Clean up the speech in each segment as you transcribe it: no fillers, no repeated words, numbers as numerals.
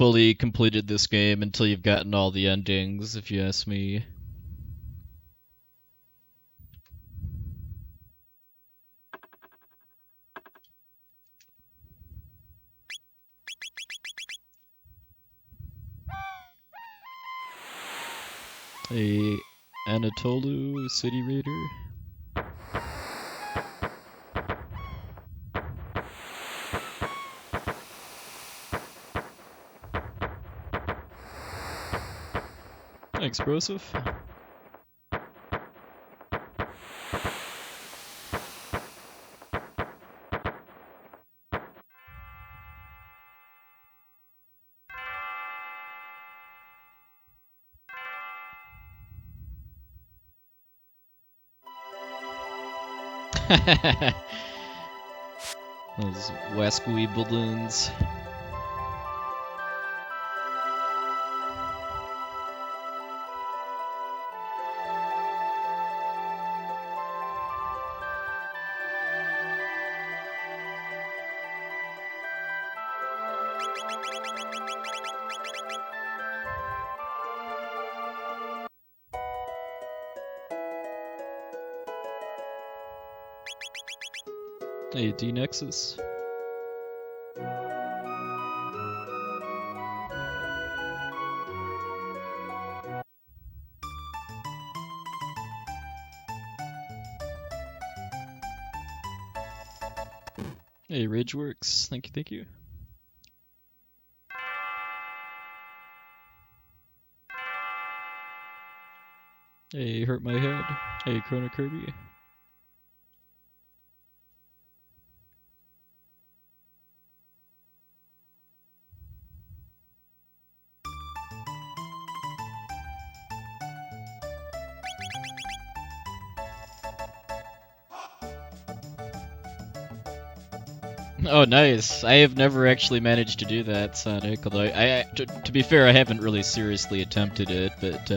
fully completed this game until you've gotten all the endings, if you ask me. A Anatolu City Raider. Explosive. Those wascally balloons. Hey, D-Nexus. Hey, Rageworks. Thank you, thank you. Hey, Hurt My Head. Hey, Chrono Kirby. Oh, nice. I have never actually managed to do that, Sonic. Although, to be fair, I haven't really seriously attempted it, but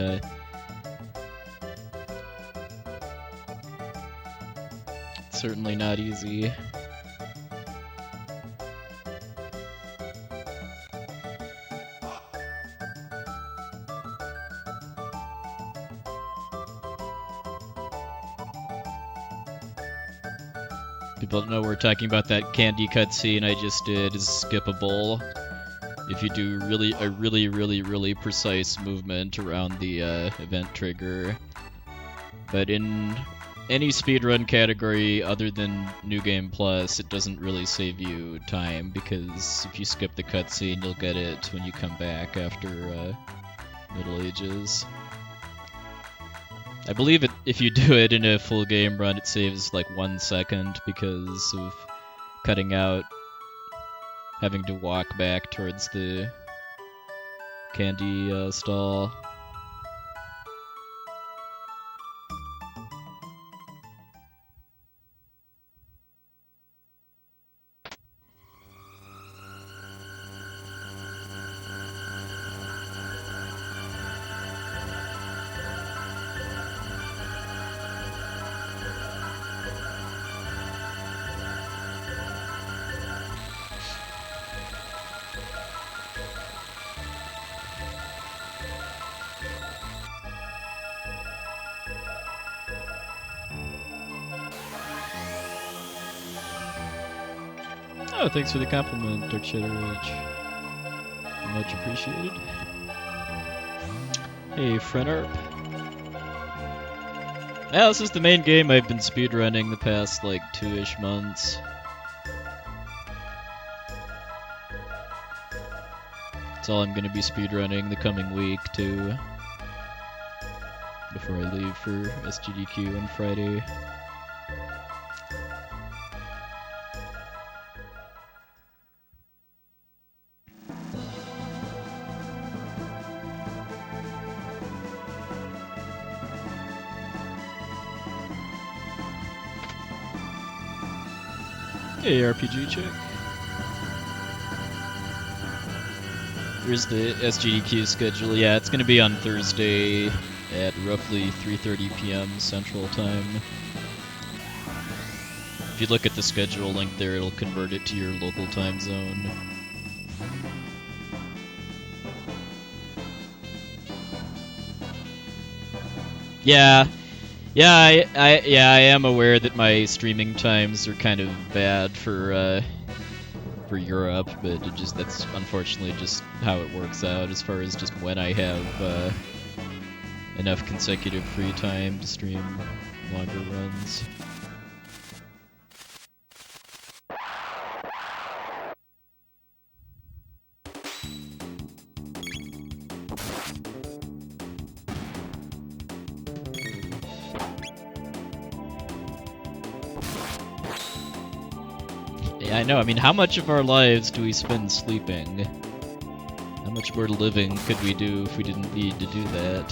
it's certainly not easy. People don't know we're talking about that candy cutscene I just did is skippable if you do a really precise movement around the event trigger. But in any speedrun category other than New Game Plus, it doesn't really save you time, because if you skip the cutscene, you'll get it when you come back after Middle Ages. I believe if you do it in a full game run, it saves like 1 second because of cutting out having to walk back towards the candy stall. Oh, thanks for the compliment, Dark Shadow Rich. Much appreciated. Hey, Frenarp. Now, this is the main game I've been speedrunning the past, like, 2-ish months. That's all I'm gonna be speedrunning the coming week, too. Before I leave for SGDQ on Friday. Hey, RPG chick. Here's the SGDQ schedule. Yeah, it's gonna be on Thursday at roughly 3:30 p.m. Central Time. If you look at the schedule link there, it'll convert it to your local time zone. Yeah, I am aware that my streaming times are kind of bad for Europe, but that's unfortunately just how it works out as far as just when I have enough consecutive free time to stream longer runs. Yeah, I know. I mean, how much of our lives do we spend sleeping? How much more living could we do if we didn't need to do that?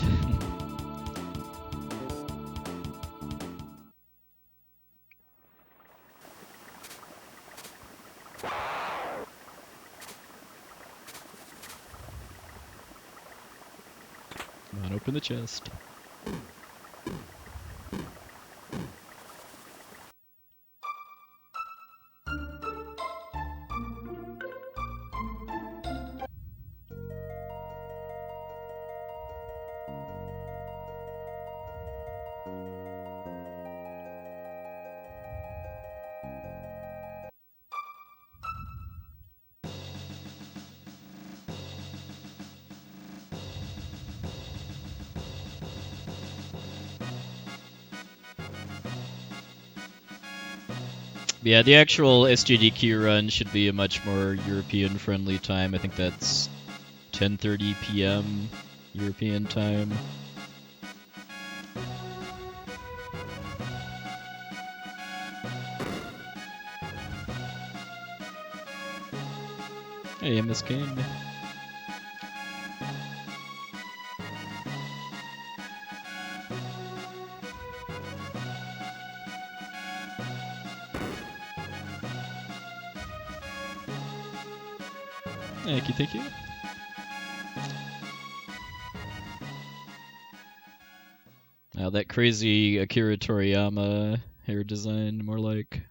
Come on, open the chest. Yeah, the actual SGDQ run should be a much more European-friendly time. I think that's 10:30 p.m. European time. Hey, Miss Kane. Thank you. That crazy Akira Toriyama hair design, more like.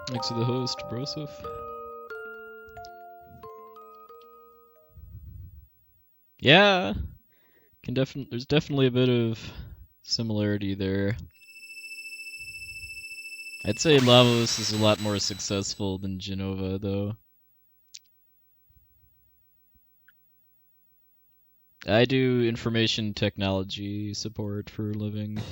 Thanks to the host, Broseph. Yeah, there's definitely a bit of similarity there. I'd say Lavos is a lot more successful than Genova, though. I do information technology support for a living.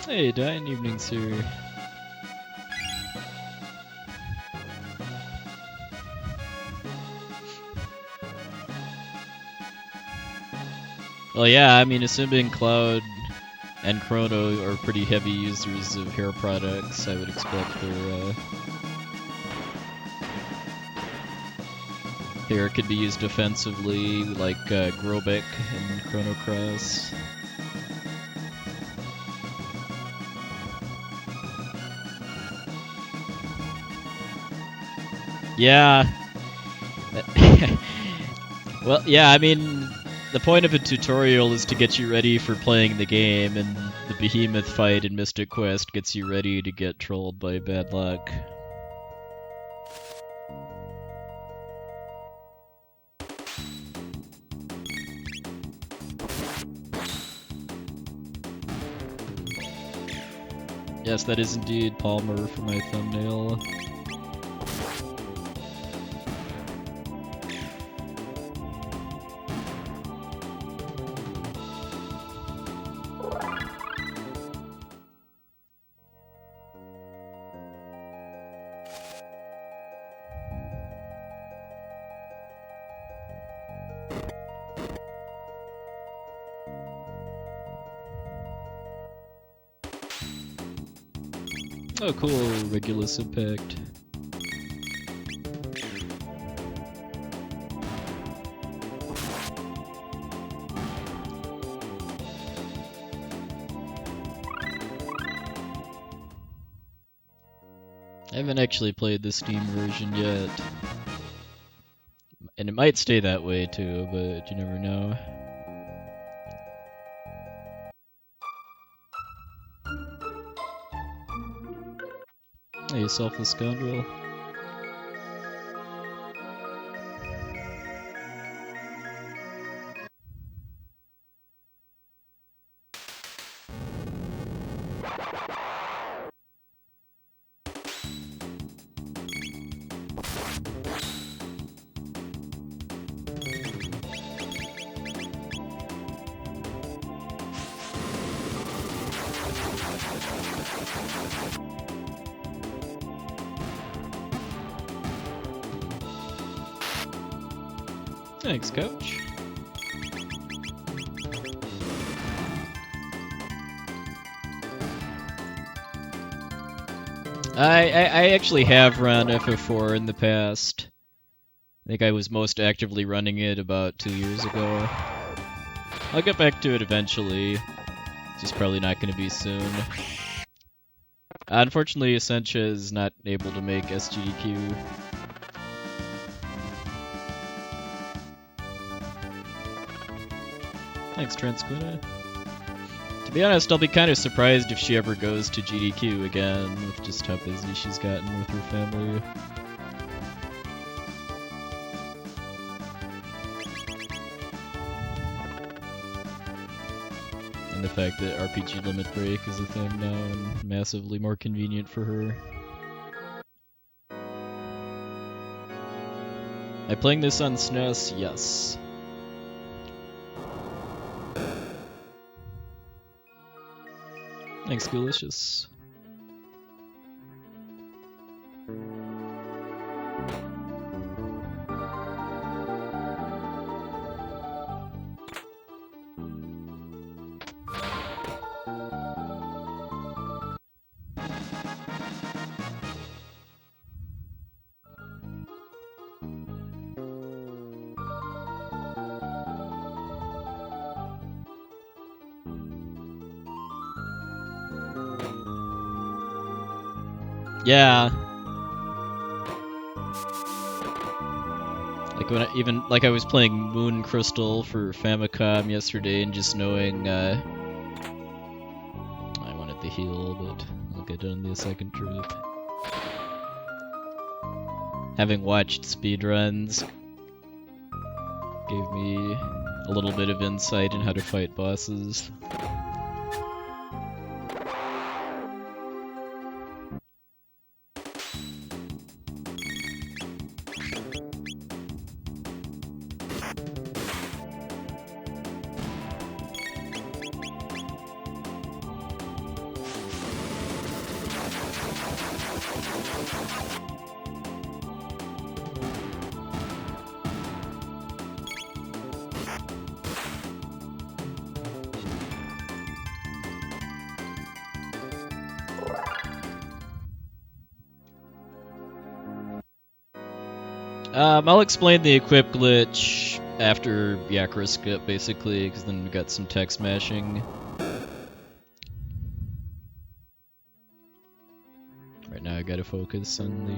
Hey, Dying Evening, sir. Well, yeah, I mean, assuming Cloud and Chrono are pretty heavy users of hair products, I would expect their hair could be used offensively, like Grobek and Chrono Cross. Yeah. Well, yeah, I mean, the point of a tutorial is to get you ready for playing the game, and the Behemoth fight in Mystic Quest gets you ready to get trolled by bad luck. Yes, that is indeed Palmer for my thumbnail. Oh cool, Regulus Impact. I haven't actually played the Steam version yet. And it might stay that way too, but you never know. Hey, you selfless scoundrel. Thanks, coach. I actually have run FF4 in the past. I think I was most actively running it about 2 years ago. I'll get back to it eventually. It's just probably not going to be soon. Unfortunately, Essentia is not able to make SGDQ. Thanks, Transquina. To be honest, I'll be kind of surprised if she ever goes to GDQ again, with just how busy she's gotten with her family. And the fact that RPG Limit Break is a thing now and massively more convenient for her. Am I playing this on SNES? Yes. Thanks, Delicious. Yeah. Like when I was playing Moon Crystal for Famicom yesterday and just knowing I wanted the heal, but I'll get on the second trip. Having watched speedruns gave me a little bit of insight in how to fight bosses. I'll explain the equip glitch after Yakra skip, basically, because then we got some text mashing. Right now I gotta focus on the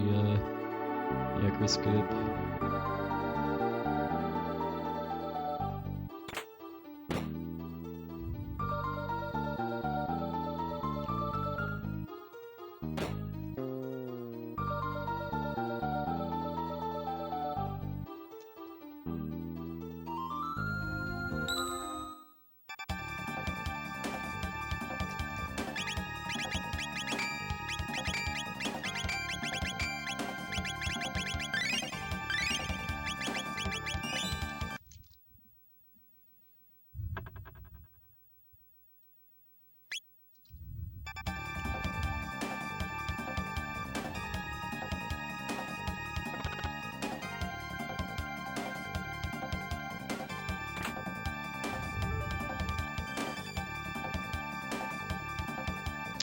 Yakra skip.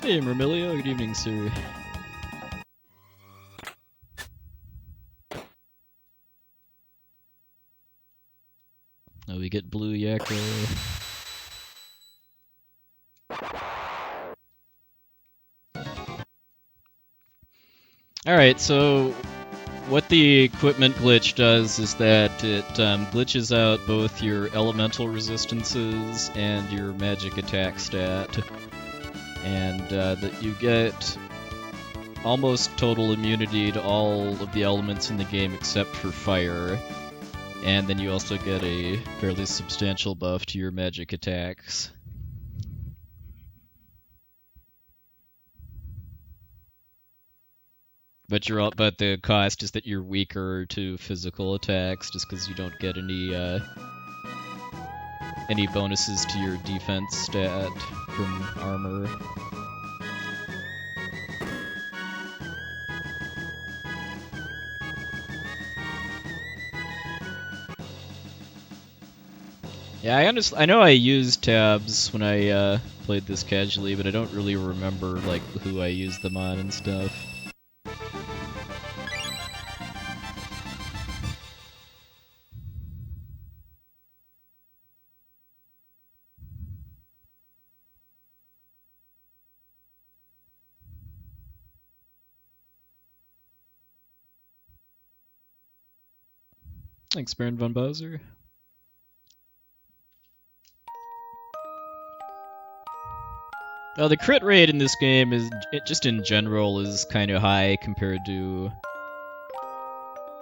Hey, Mermilio, good evening, sir. get blue yakko. Alright, so what the equipment glitch does is that it glitches out both your elemental resistances and your magic attack stat. And that you get almost total immunity to all of the elements in the game except for fire. And then you also get a fairly substantial buff to your magic attacks. But the cost is that you're weaker to physical attacks just because you don't get any bonuses to your defense stat from armor. Yeah, I know I used tabs when I played this casually, but I don't really remember like who I used them on and stuff. Thanks, Baron von Bowser. Well, the crit rate in this game is just in general is kind of high compared to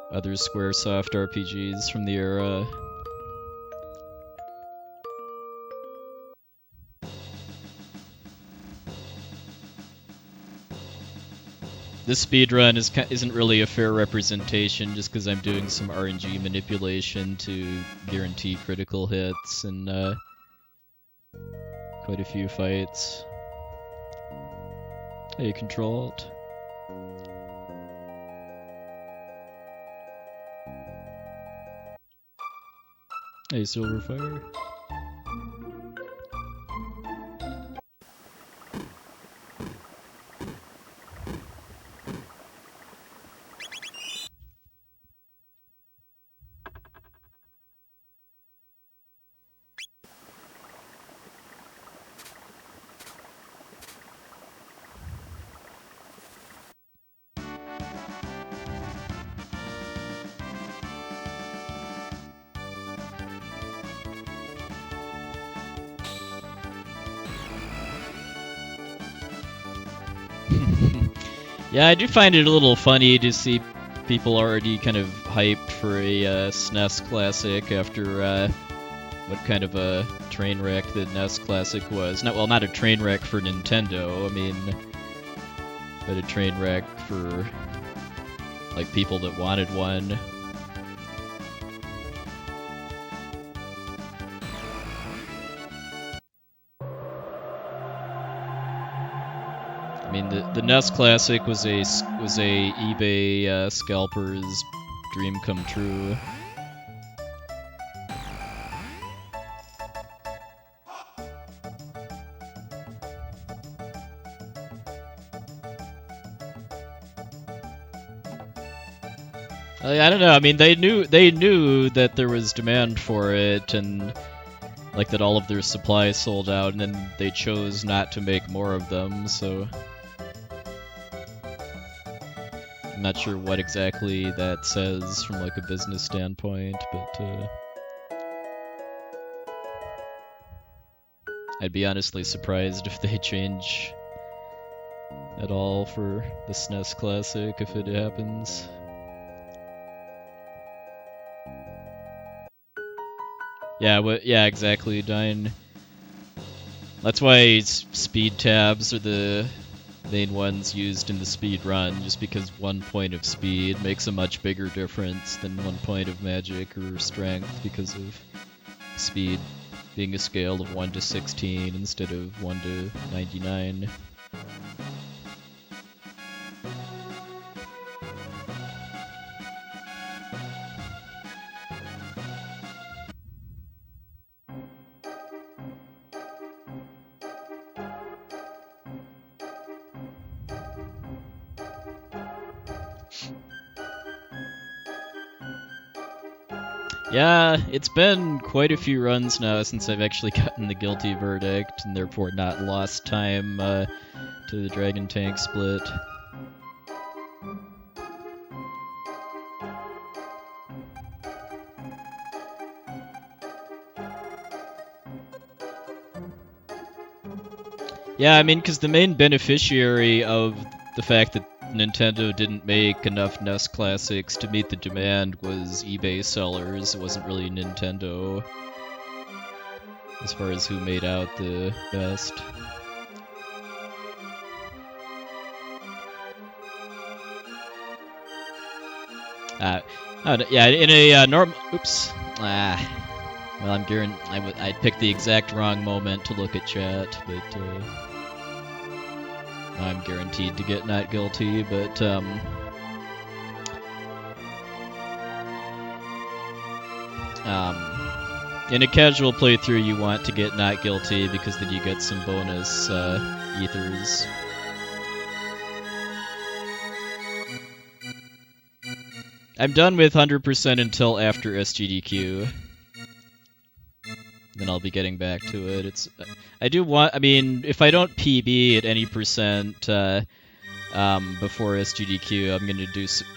other SquareSoft RPGs from the era. This speedrun isn't really a fair representation just because I'm doing some RNG manipulation to guarantee critical hits in quite a few fights. Hey, Control Alt. Hey, Silverfire. Yeah, I do find it a little funny to see people already kind of hyped for a SNES classic after what kind of a train wreck the NES classic was. Not a train wreck for Nintendo, I mean, but a train wreck for like people that wanted one. I mean, the NES Classic was a eBay scalper's dream come true. I don't know. I mean, they knew that there was demand for it, and like that all of their supplies sold out, and then they chose not to make more of them. So I'm not sure what exactly that says from like a business standpoint, but I'd be honestly surprised if they change at all for the SNES Classic if it happens. Yeah, exactly, Dine. That's why speed tabs are the main ones used in the speed run, just because 1 point of speed makes a much bigger difference than 1 point of magic or strength because of speed being a scale of 1 to 16 instead of 1 to 99. Yeah, it's been quite a few runs now since I've actually gotten the guilty verdict, and therefore not lost time to the Dragon Tank split. Yeah, I mean, because the main beneficiary of the fact that Nintendo didn't make enough NES classics to meet the demand was eBay sellers. It wasn't really Nintendo as far as who made out the best. Yeah, in a normal. Oops. Well, I picked the exact wrong moment to look at chat, but I'm guaranteed to get not guilty. But in a casual playthrough, you want to get not guilty because then you get some bonus ethers. I'm done with 100% until after SGDQ. Then I'll be getting back to it. I do want. I mean, if I don't PB at any percent before SGDQ, I'm gonna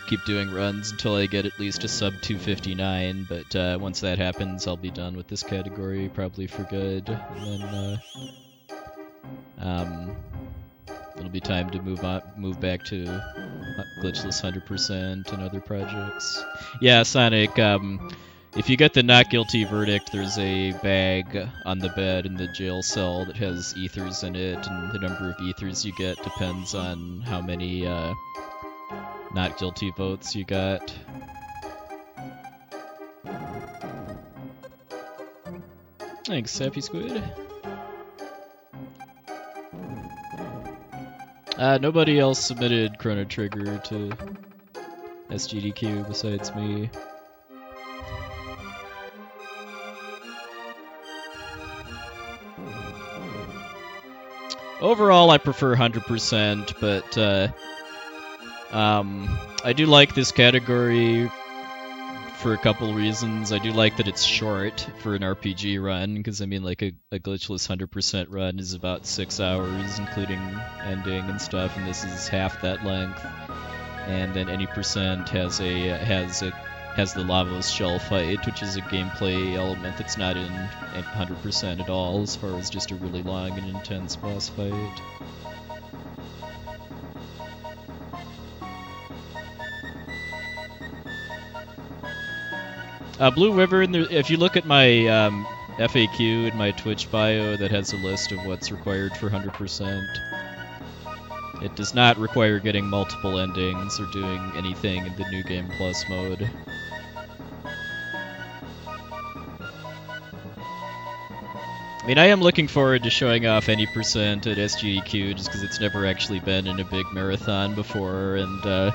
keep doing runs until I get at least a sub 259. But once that happens, I'll be done with this category probably for good. And then it'll be time to move back to glitchless 100% and other projects. Yeah, Sonic. If you get the not guilty verdict, there's a bag on the bed in the jail cell that has ethers in it, and the number of ethers you get depends on how many not guilty votes you got. Thanks, Sappy Squid. Nobody else submitted Chrono Trigger to SGDQ besides me. Overall, I prefer 100%, but I do like this category for a couple reasons. I do like that it's short for an RPG run, because I mean, like a glitchless 100% run is about 6 hours, including ending and stuff, and this is half that length. And then any percent has the Lavos shell fight, which is a gameplay element that's not in 100% at all, as far as just a really long and intense boss fight. Blue River, if you look at my FAQ in my Twitch bio, that has a list of what's required for 100%. It does not require getting multiple endings or doing anything in the New Game Plus mode. I mean, I am looking forward to showing off any percent at SGDQ, just because it's never actually been in a big marathon before, and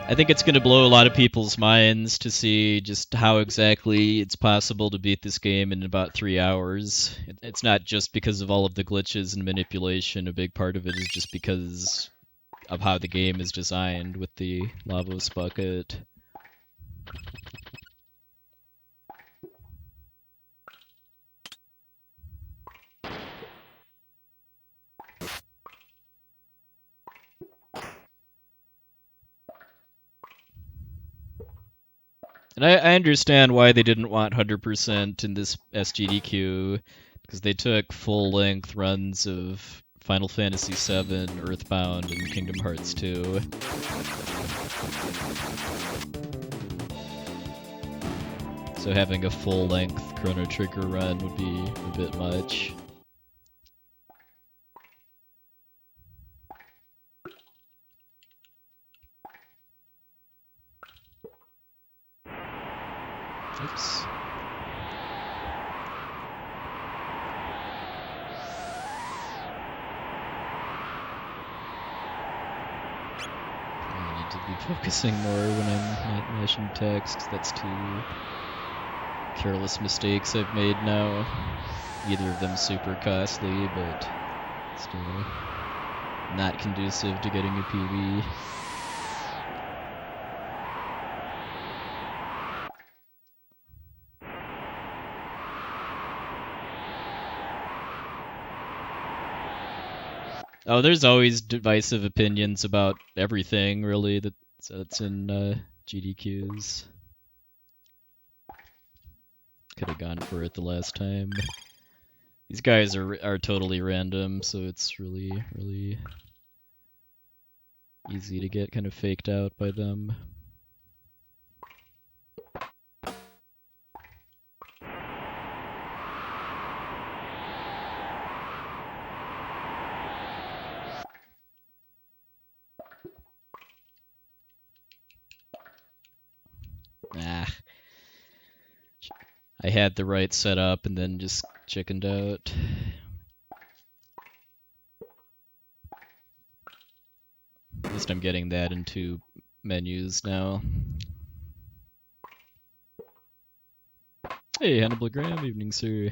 I think it's going to blow a lot of people's minds to see just how exactly it's possible to beat this game in about 3 hours. It's not just because of all of the glitches and manipulation. A big part of it is just because of how the game is designed with the Lavos bucket. And I understand why they didn't want 100% in this SGDQ, because they took full-length runs of Final Fantasy VII, Earthbound, and Kingdom Hearts 2. So having a full-length Chrono Trigger run would be a bit much. Oops. I need to be focusing more when I'm not mashing text. That's two careless mistakes I've made now. Either of them super costly, but still not conducive to getting a PB. Oh, there's always divisive opinions about everything, really, that's in GDQs. Could have gone for it the last time. These guys are totally random, so it's really easy to get kind of faked out by them. Ah. I had the right setup and then just chickened out. At least I'm getting that into menus now. Hey, Hannibal Graham, evening, sir.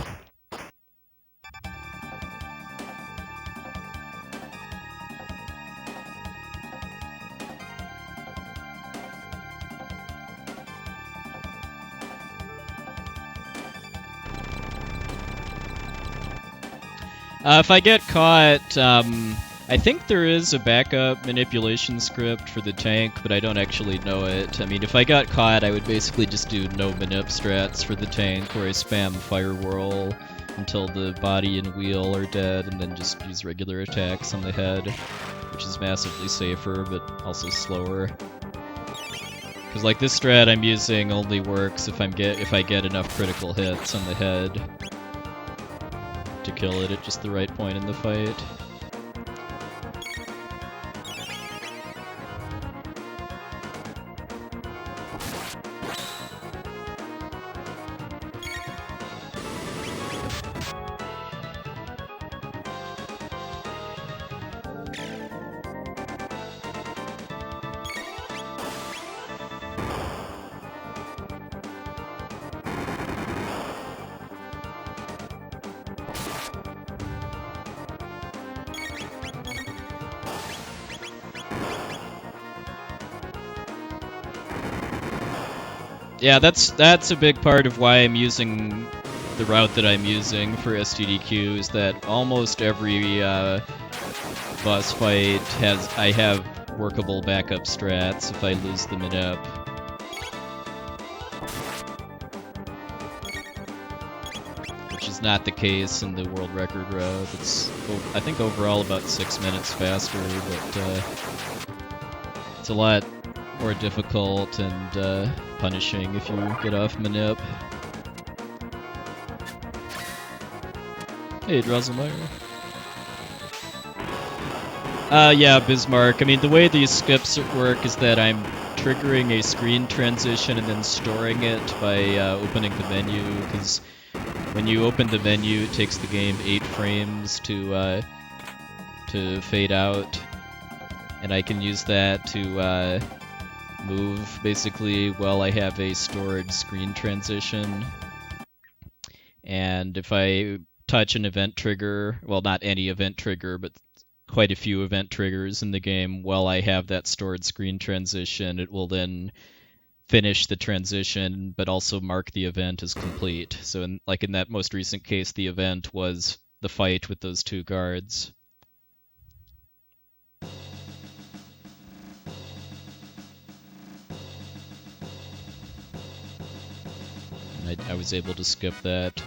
If I get caught, I think there is a backup manipulation script for the tank, but I don't actually know it. I mean, if I got caught, I would basically just do no manip strats for the tank, where I spam Fire Whirl until the body and wheel are dead, and then just use regular attacks on the head, which is massively safer, but also slower. Because like this strat I'm using only works if I get enough critical hits on the head to kill it at just the right point in the fight. Yeah, that's a big part of why I'm using the route that I'm using for STDQ, is that almost every boss fight I have workable backup strats if I lose the manip. Which is not the case in the world record route. It's, I think, overall about 6 minutes faster, but it's a lot more difficult and punishing if you get off manip. Hey, Drosselmeyer. Yeah, Bismarck. I mean, the way these skips work is that I'm triggering a screen transition and then storing it by opening the menu, because when you open the menu, it takes the game 8 frames to fade out, and I can use that to move basically while I have a stored screen transition. And if I touch an event trigger, well, not any event trigger, but quite a few event triggers in the game while I have that stored screen transition, it will then finish the transition but also mark the event as complete. So in that most recent case, the event was the fight with those 2 guards. I was able to skip that.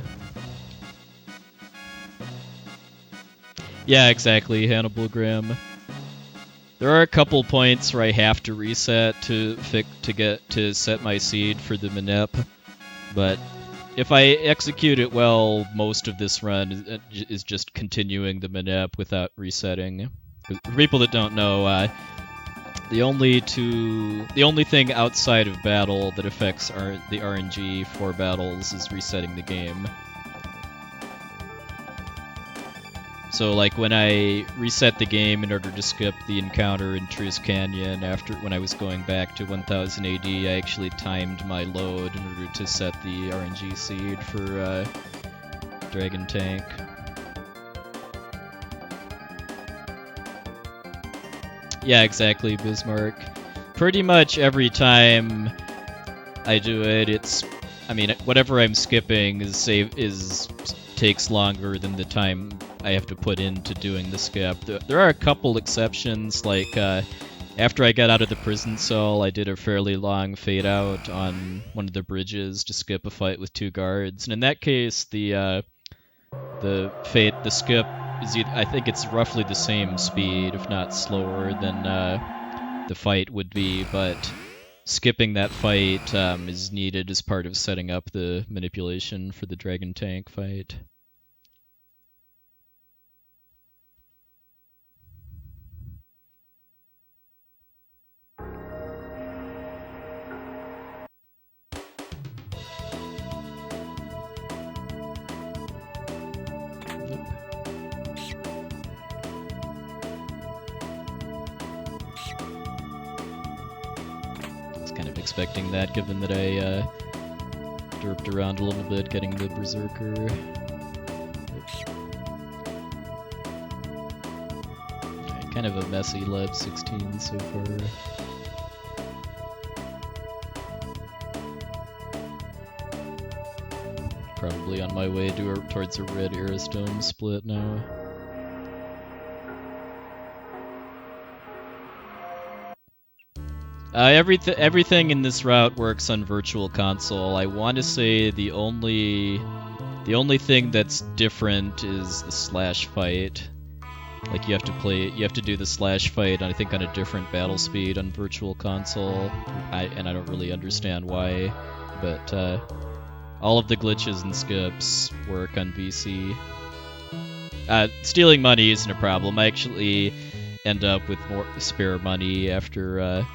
Yeah, exactly, Hannibal Graham. There are a couple points where I have to reset to set my seed for the manip, but if I execute it well, most of this run is just continuing the manip without resetting. For people that don't know, the only thing outside of battle that affects the RNG for battles is resetting the game. So like when I reset the game in order to skip the encounter in Truce Canyon when I was going back to 1000 AD, I actually timed my load in order to set the RNG seed for Dragon Tank. Yeah, exactly, Bismarck. Pretty much every time I do it, whatever I'm skipping takes longer than the time I have to put into doing the skip. There are a couple exceptions, like after I got out of the prison cell, I did a fairly long fade out on one of the bridges to skip a fight with 2 guards, and in that case, the skip is I think it's roughly the same speed, if not slower, than the fight would be, but skipping that fight is needed as part of setting up the manipulation for the dragon tank fight. Expecting that, given that I derped around a little bit getting the Berserker. Kind of a messy Lev 16 so far. Probably on my way towards a red Aerostone split now. Everything in this route works on Virtual Console. I want to say the only thing that's different is the slash fight. Like you have to do the slash fight, I think, on a different battle speed on Virtual Console. I don't really understand why, but all of the glitches and skips work on VC. Stealing money isn't a problem. I actually end up with more spare money after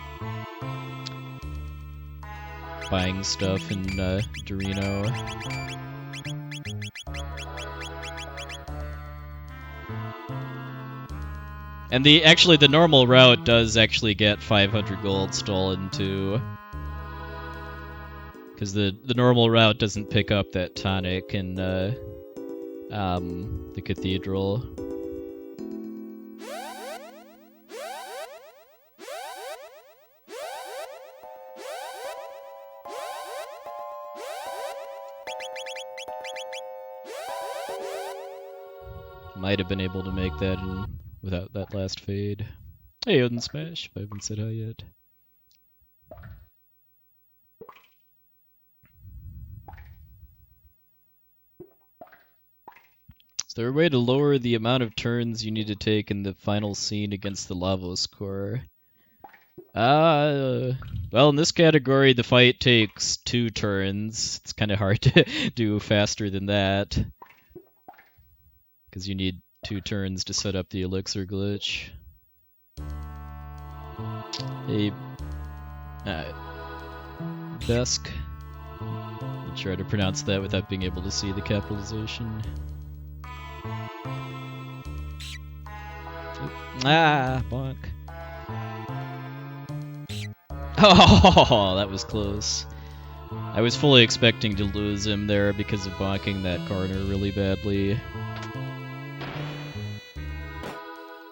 buying stuff in Dorino. And the normal route does actually get 500 gold stolen too. Because the normal route doesn't pick up that tonic in the cathedral. Might have been able to make that without that last fade. Hey, Odin Smash, I haven't said hi yet. Is there a way to lower the amount of turns you need to take in the final scene against the Lavos Core? Well, in this category, the fight takes 2 turns. It's kind of hard to do faster than that, because you need 2 turns to set up the Elixir Glitch. Hey, Besk. I'll try to pronounce that without being able to see the capitalization. Bonk. Oh, that was close. I was fully expecting to lose him there because of bonking that corner really badly.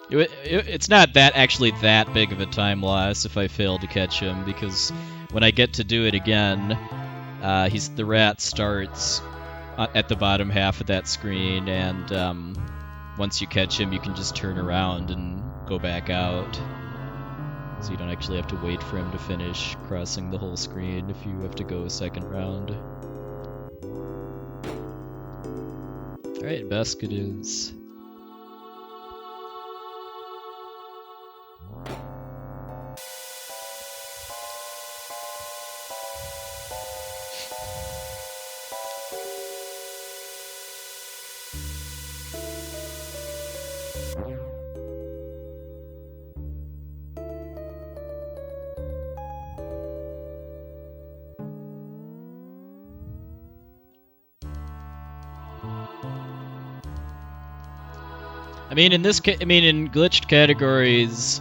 It's not actually that big of a time loss if I fail to catch him, because when I get to do it again, the rat starts at the bottom half of that screen, and once you catch him, you can just turn around and go back out. So you don't actually have to wait for him to finish crossing the whole screen if you have to go a second round. Alright, Besk it is. In glitched categories,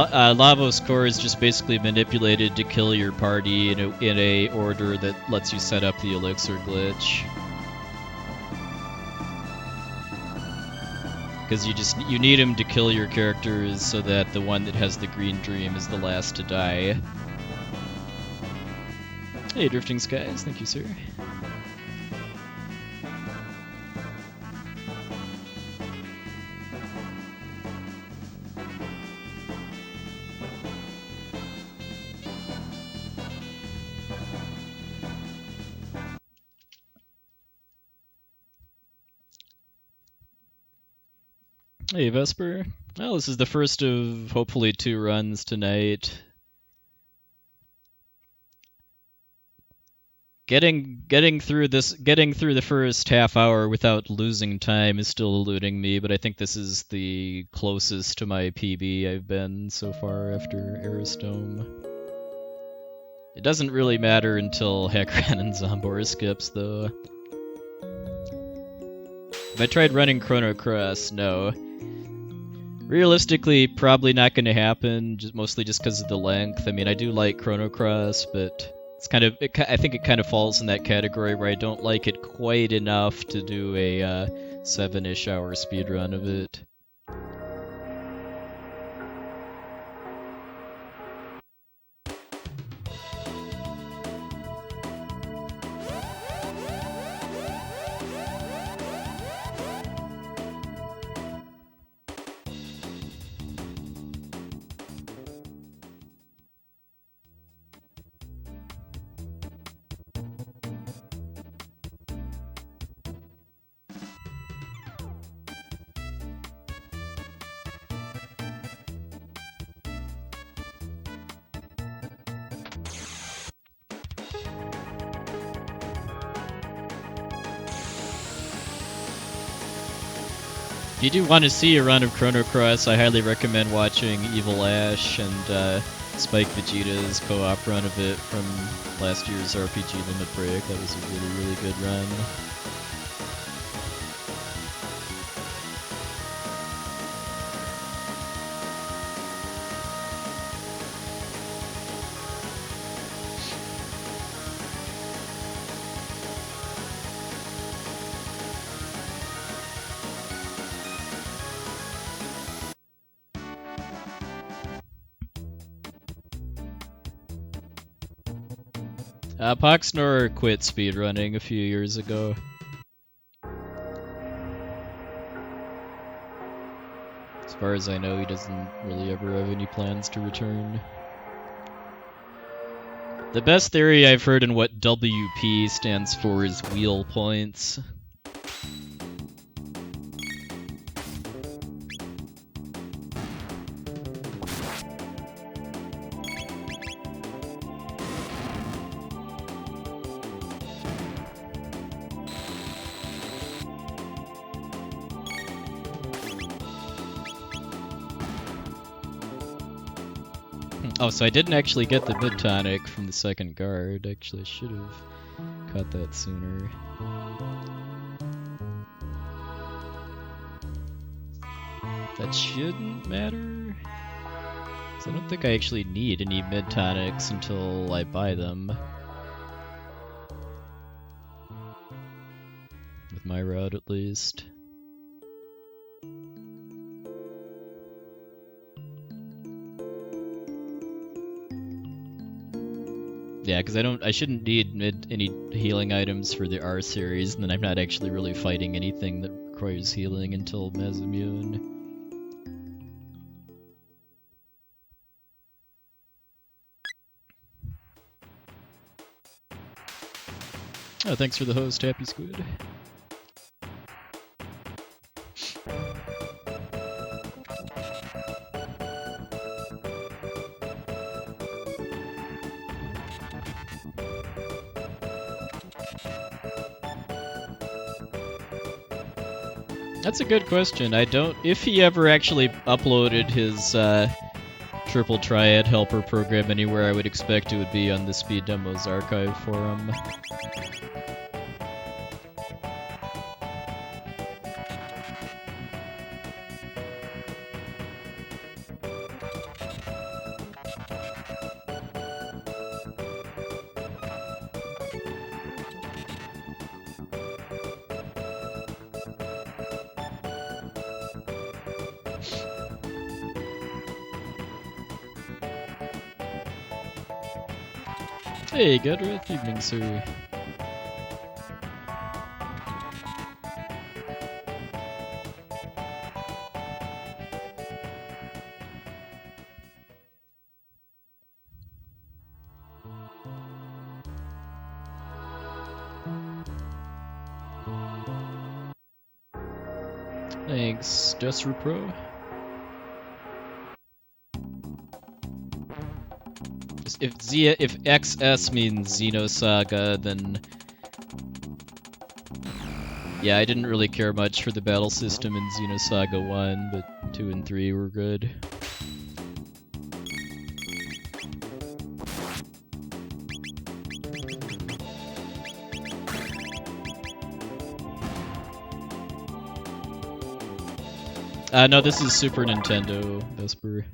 Lavos Core is just basically manipulated to kill your party in a order that lets you set up the Elixir Glitch. Because you need him to kill your characters so that the one that has the green dream is the last to die. Hey, Drifting Skies, thank you, sir. Hey, Vesper. Well, this is the first of hopefully 2 runs tonight. Getting through the first half hour without losing time is still eluding me, but I think this is the closest to my PB I've been so far after Aristome. It doesn't really matter until Hekran and Zombor skips, though. Have I tried running Chrono Cross? No. Realistically, probably not going to happen, mostly just because of the length. I mean, I do like Chrono Cross, but it's I think it kind of falls in that category where I don't like it quite enough to do a 7-ish hour speedrun of it. If you do want to see a run of Chrono Cross, I highly recommend watching Evil Ash and Spike Vegeta's co-op run of it from last year's RPG Limit Break. That was a really, really good run. Poxnor quit speedrunning a few years ago. As far as I know, he doesn't really ever have any plans to return. The best theory I've heard in what WP stands for is wheel points. Oh, so I didn't actually get the mid tonic from the second guard. Actually, I should have caught that sooner. That shouldn't matter. So I don't think I actually need any mid tonics until I buy them. With my route, at least. Yeah, because I shouldn't need any healing items for the R series, and then I'm not actually really fighting anything that requires healing until Mazimune. Oh, thanks for the host, Happy Squid. That's a good question. If he ever actually uploaded his Triple Triad Helper program anywhere, I would expect it would be on the Speed Demos archive forum. Hey, good evening, sir. Thanks, Desrepro. If XS means Xenosaga, then yeah, I didn't really care much for the battle system in Xenosaga 1, but 2 and 3 were good. No, this is Super Nintendo, Vesper.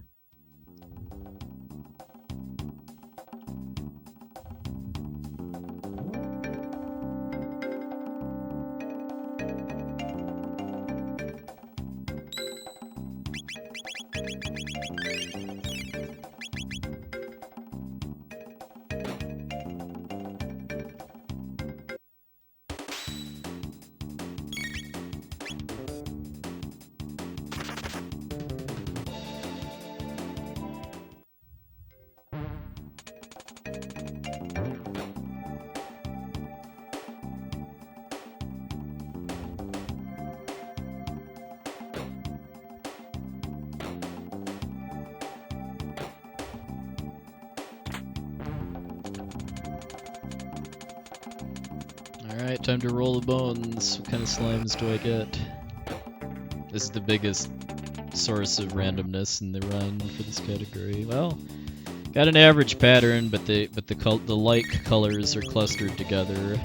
Alright, time to roll the bones. What kind of slimes do I get? This is the biggest source of randomness in the run for this category. Well, got an average pattern, but the like colors are clustered together.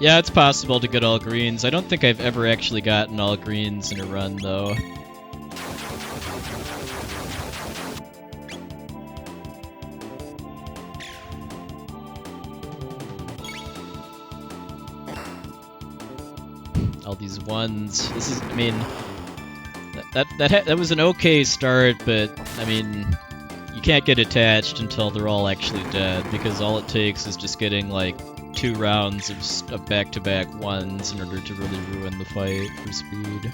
Yeah, it's possible to get all greens. I don't think I've ever actually gotten all greens in a run, though. All these ones. This is, I mean, that was an okay start, but I mean, you can't get attached until they're all actually dead, because all it takes is just getting like 2 rounds of back-to-back ones in order to really ruin the fight for speed.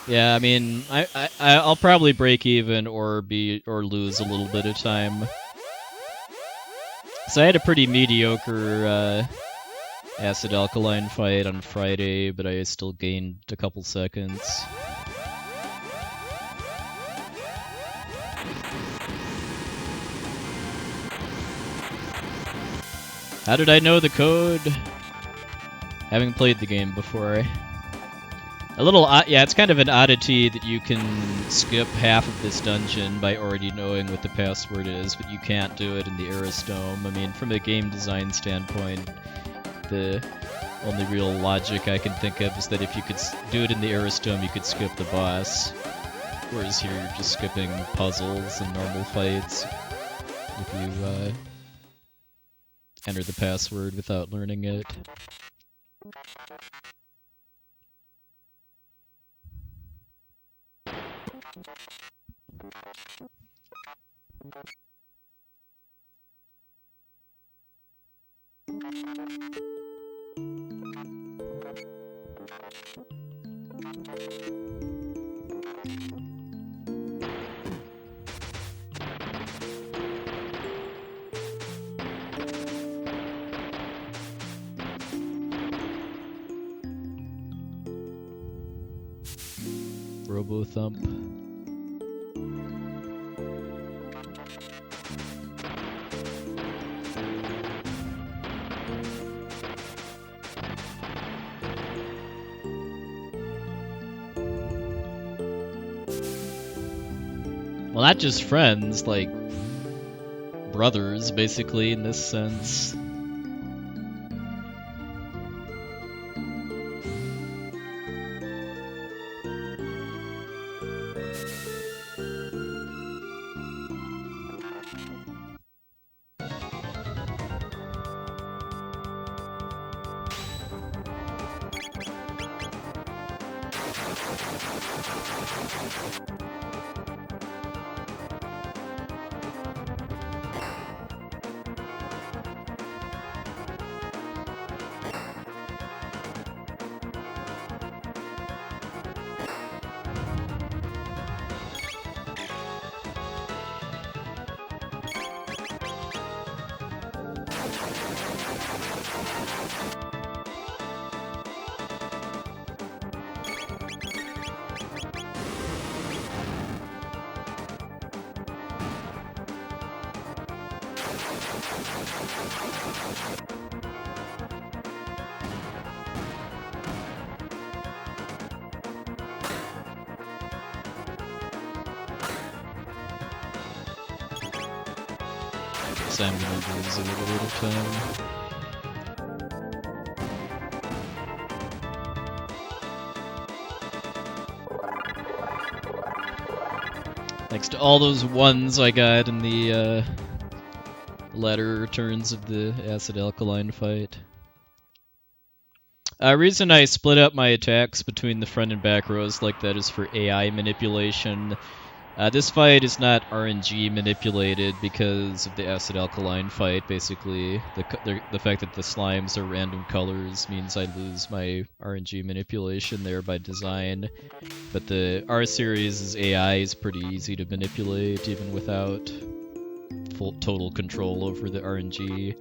Yeah, I mean, I'll probably break even or lose a little bit of time. So I had a pretty mediocre acid alkaline fight on Friday, but I still gained a couple seconds. How did I know the code? Having played the game before. A little, yeah, it's kind of an oddity that you can skip half of this dungeon by already knowing what the password is, but you can't do it in the Aristome. I mean, from a game design standpoint, the only real logic I can think of is that if you could do it in the Aristome, you could skip the boss. Whereas here, you're just skipping puzzles and normal fights if you enter the password without learning it. Robo Thump. Well, not just friends, like brothers, basically, in this sense. So I'm gonna lose a little bit of time. Thanks to all those ones I got in the latter turns of the acid alkaline fight. Reason I split up my attacks between the front and back rows like that is for AI manipulation. This fight is not RNG manipulated because of the acid alkaline fight. Basically, the fact that the slimes are random colors means I lose my RNG manipulation there by design. But the R series AI is pretty easy to manipulate even without full total control over the RNG.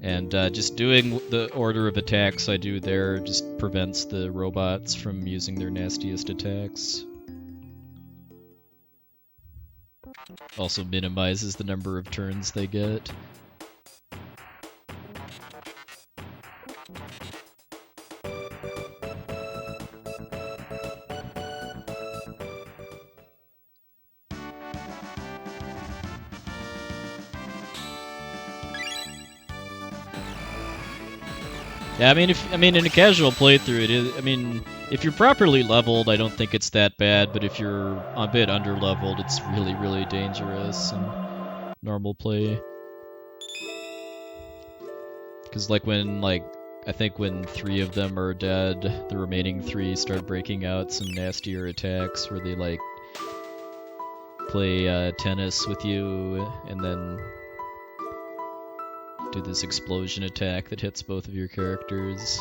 And just doing the order of attacks I do there just prevents the robots from using their nastiest attacks. Also minimizes the number of turns they get. Yeah, I mean, in a casual playthrough, it is. I mean, if you're properly leveled, I don't think it's that bad. But if you're a bit under-leveled, it's really, really dangerous in normal play. Because like when I think when 3 of them are dead, the remaining 3 start breaking out some nastier attacks where they like play tennis with you and then do this explosion attack that hits both of your characters.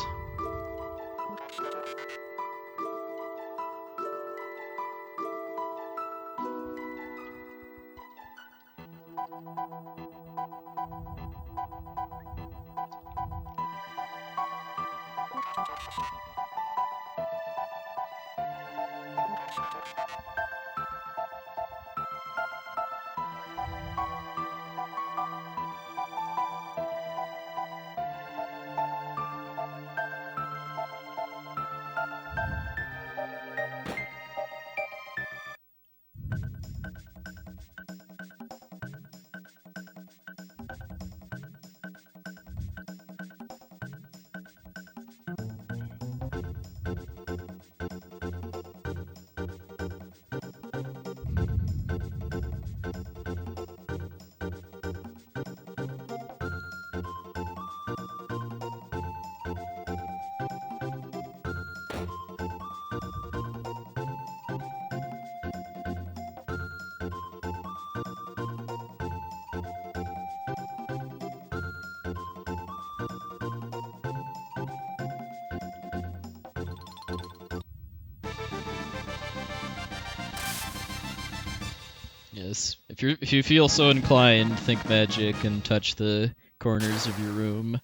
Yes, if you feel so inclined, think magic and touch the corners of your room.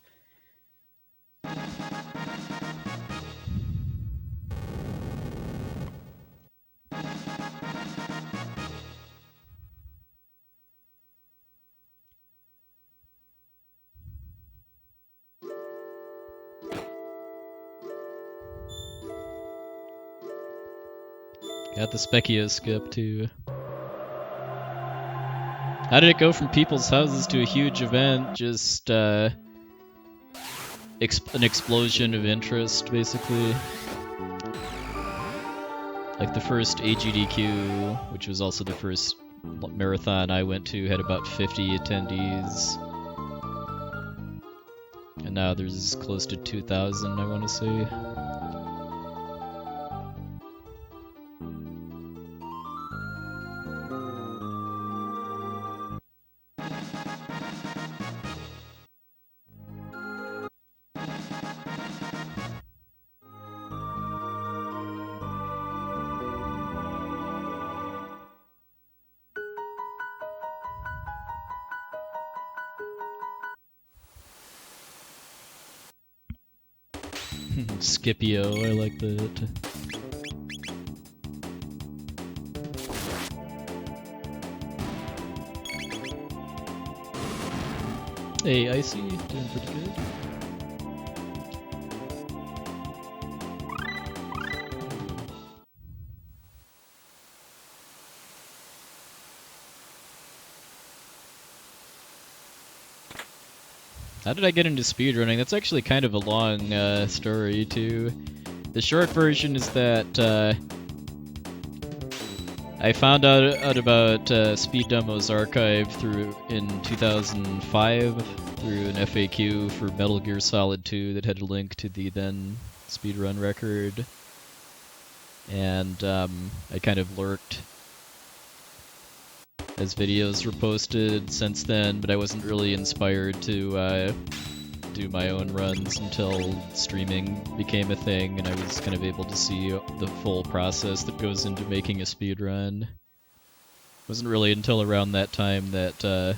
Got the Specchio skip too. How did it go from people's houses to a huge event? Just an explosion of interest, basically. Like the first AGDQ, which was also the first marathon I went to, had about 50 attendees. And now there's close to 2,000, I want to say. Scipio, I like that. Hey, Icy, doing pretty good. How did I get into speedrunning? That's actually kind of a long story, too. The short version is that I found out about Speed Demo's archive in 2005 through an FAQ for Metal Gear Solid 2 that had a link to the then speedrun record. And I kind of lurked as videos were posted since then, but I wasn't really inspired to do my own runs until streaming became a thing and I was kind of able to see the full process that goes into making a speedrun. It wasn't really until around that time that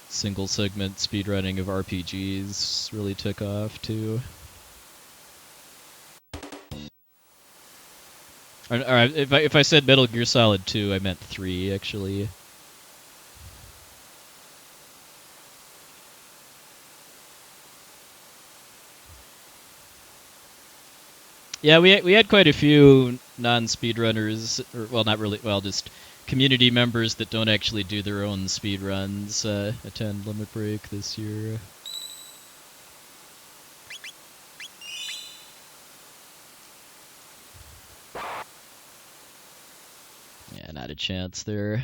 single segment speedrunning of RPGs really took off too. Or if I said Metal Gear Solid 2, I meant 3 actually. Yeah, we had quite a few non-speedrunners, or well, not really, well, just community members that don't actually do their own speedruns attend Limit Break this year. Yeah, not a chance there.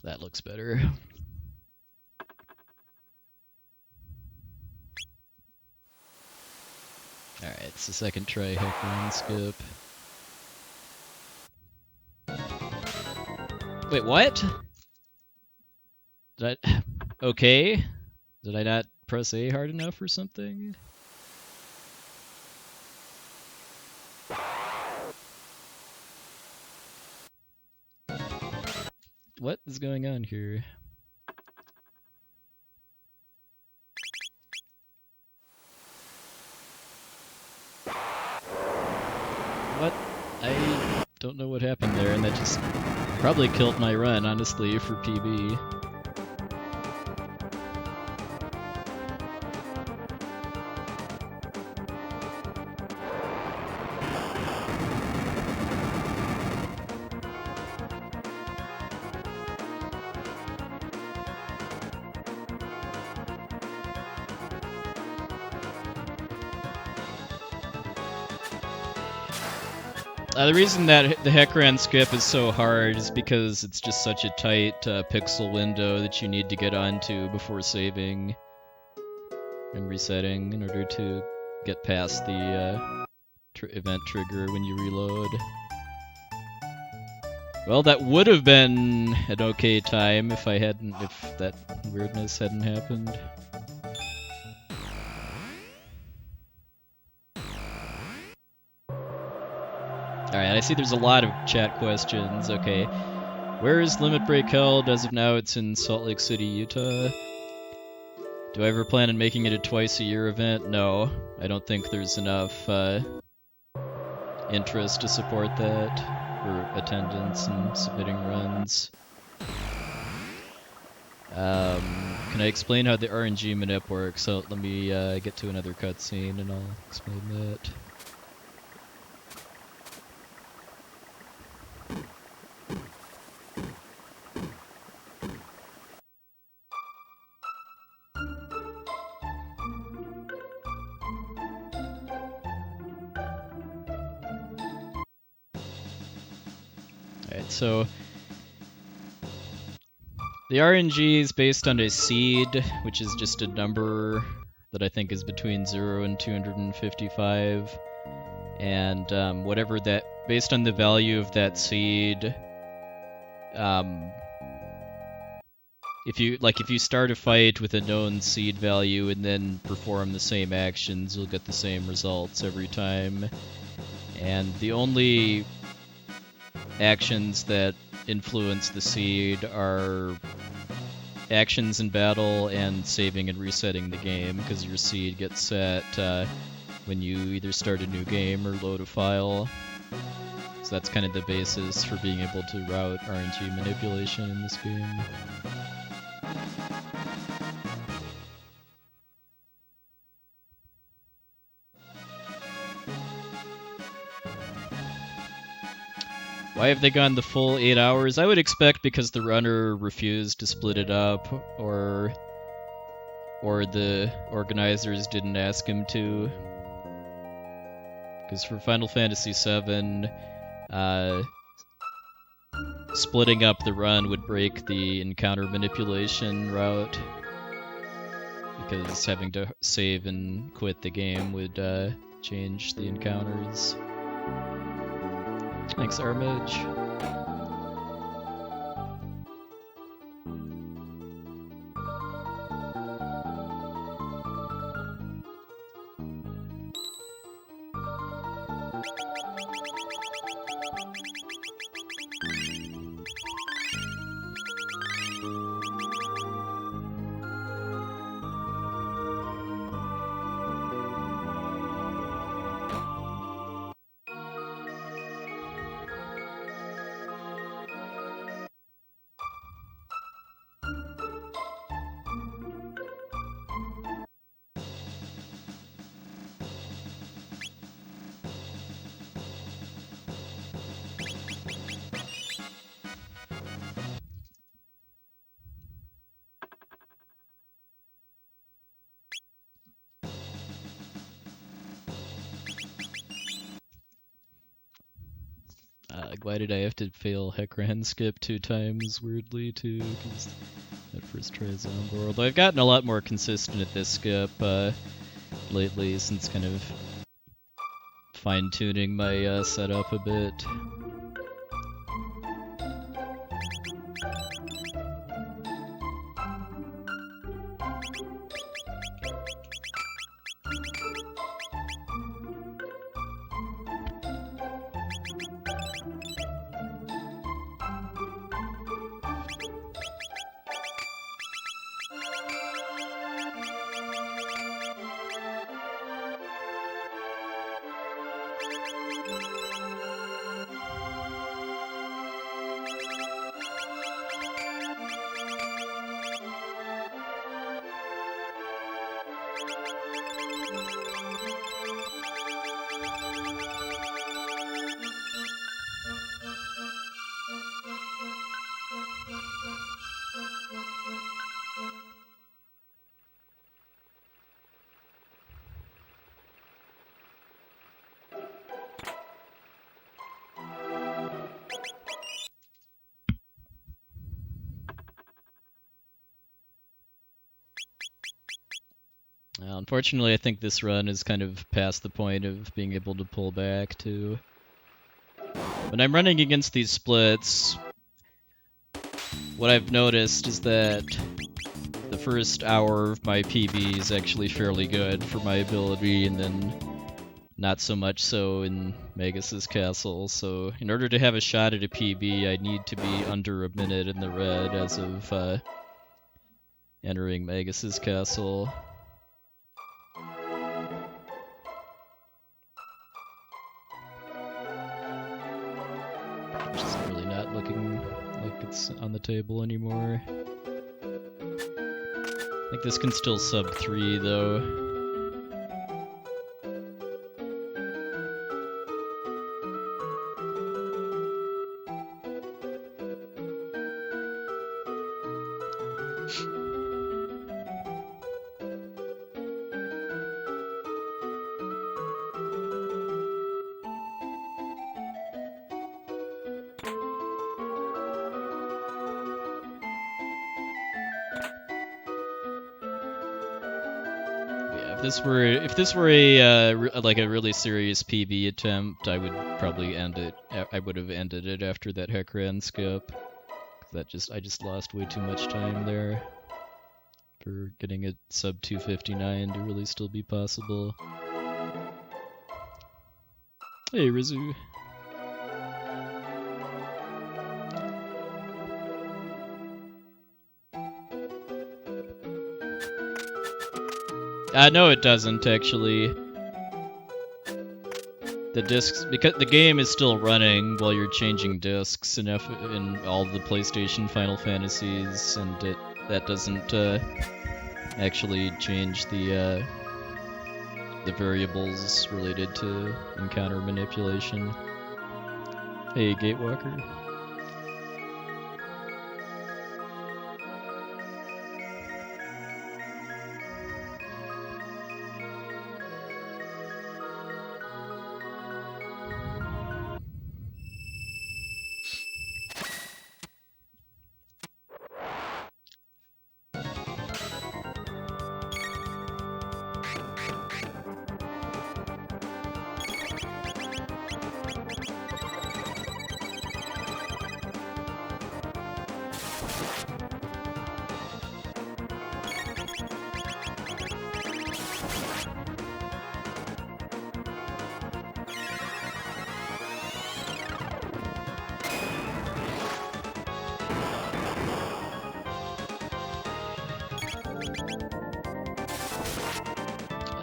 That looks better. Alright, it's the second try heck run skip. Wait, what? Did I... Okay? Did I not press A hard enough or something? What is going on here? What? I don't know what happened there, and that just probably killed my run, honestly, for PB. The reason that the Heckran skip is so hard is because it's just such a tight pixel window that you need to get onto before saving and resetting in order to get past the event trigger when you reload. Well, that would have been an okay time if that weirdness hadn't happened. Alright, I see there's a lot of chat questions. Okay. Where is Limit Break held? As of now, it's in Salt Lake City, Utah. Do I ever plan on making it a twice-a-year event? No. I don't think there's enough interest to support that. or attendance and submitting runs. Can I explain how the RNG manip works? So let me get to another cutscene and I'll explain that. Alright, so the RNG is based on a seed, which is just a number that I think is between 0 and 255. And whatever that, based on the value of that seed, if you start a fight with a known seed value and then perform the same actions, you'll get the same results every time. And the only actions that influence the seed are actions in battle and saving and resetting the game, because your seed gets set when you either start a new game or load a file. So that's kind of the basis for being able to route RNG manipulation in this game. Why have they gone the full 8 hours? I would expect because the runner refused to split it up, or the organizers didn't ask him to. Because for Final Fantasy VII, splitting up the run would break the encounter manipulation route, because having to save and quit the game would change the encounters. Thanks, Armage. Why did I have to fail Heckran skip 2 times, weirdly, too? Because that first try is on board. Although I've gotten a lot more consistent at this skip lately, since kind of fine-tuning my setup a bit. Unfortunately, I think this run is kind of past the point of being able to pull back, too. When I'm running against these splits, what I've noticed is that the first hour of my PB is actually fairly good for my ability, and then not so much so in Magus's Castle. So in order to have a shot at a PB, I need to be under a minute in the red as of entering Magus's Castle. which is really not looking like it's on the table anymore. I think this can still sub 3 though. If this were a like a really serious PB attempt, I would probably end it. I would have ended it after that Heckran skip. I just lost way too much time there for getting it sub 259 to really still be possible. Hey, Rizu. No, it doesn't actually. The discs, because the game is still running while you're changing discs in all the PlayStation Final Fantasies, and that doesn't actually change the variables related to encounter manipulation. Hey, Gatewalker.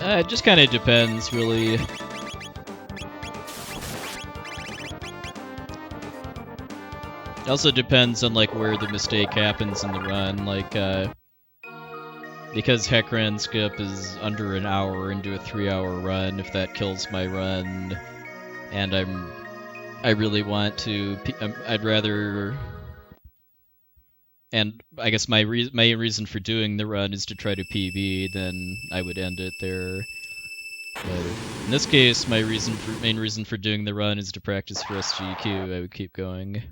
It just kind of depends, really. It also depends on like where the mistake happens in the run. Like, because Heckran skip is under an hour into a 3-hour run, if that kills my run, and I really want to, I'd rather. And I guess my main reason for doing the run is to try to PB, then I would end it there. But in this case, my main reason for doing the run is to practice for SGQ. I would keep going.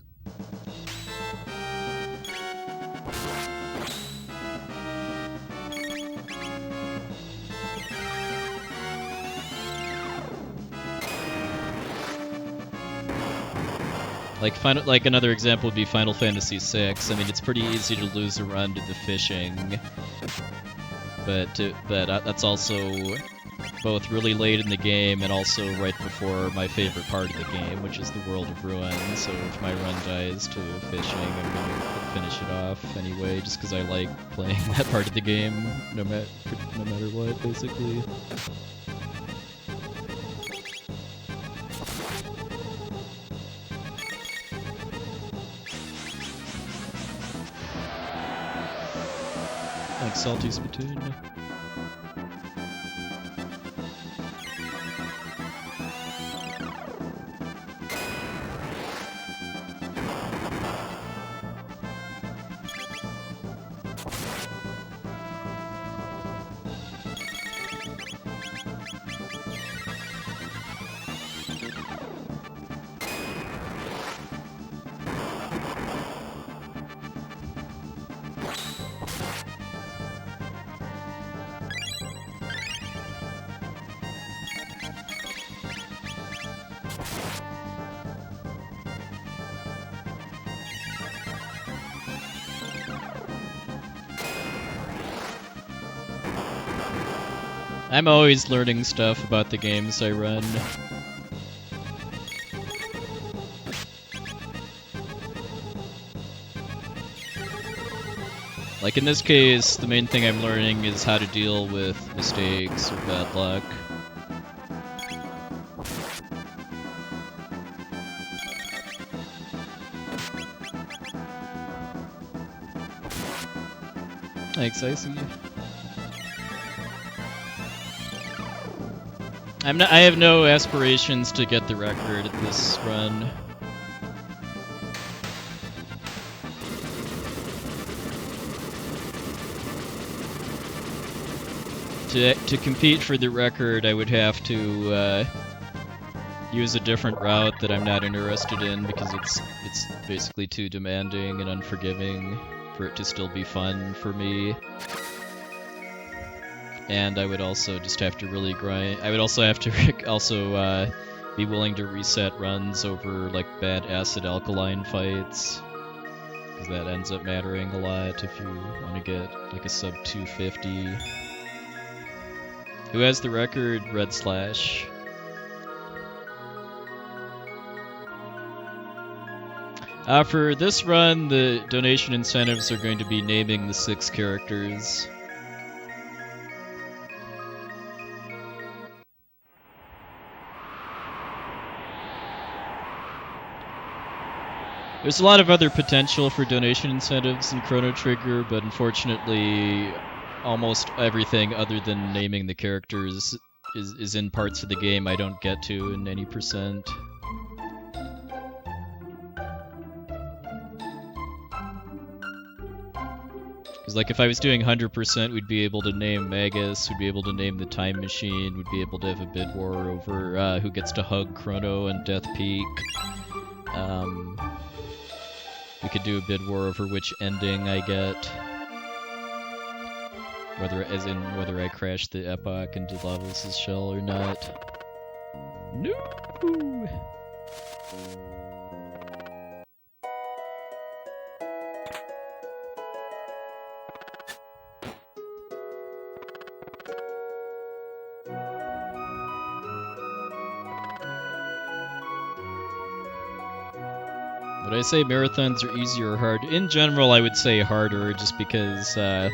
Like another example would be Final Fantasy VI. I mean, it's pretty easy to lose a run to the fishing, but that's also both really late in the game and also right before my favorite part of the game, which is the World of Ruin. So if my run dies to fishing, I'm gonna finish it off anyway, just because I like playing that part of the game, no matter what, basically. Thanks, Salty Spittoon. I'm always learning stuff about the games I run. Like in this case, the main thing I'm learning is how to deal with mistakes or bad luck. Thanks, Icy. I have no aspirations to get the record at this run. To compete for the record, I would have to use a different route that I'm not interested in because it's basically too demanding and unforgiving for it to still be fun for me. And I would also just have to really grind. I would also have to be willing to reset runs over like bad acid alkaline fights, because that ends up mattering a lot if you want to get like a sub 250. Who has the record? Red Slash. For this run, the donation incentives are going to be naming the 6 characters. There's a lot of other potential for donation incentives in Chrono Trigger, but unfortunately, almost everything other than naming the characters is in parts of the game I don't get to in any percent. Because like if I was doing 100%, we'd be able to name Magus, we'd be able to name the Time Machine, we'd be able to have a bid war over who gets to hug Chrono and Death Peak. We could do a bid war over which ending I get. Whether I crash the Epoch into Lavos' shell or not. No! Would I say marathons are easy or hard? In general, I would say harder, just because a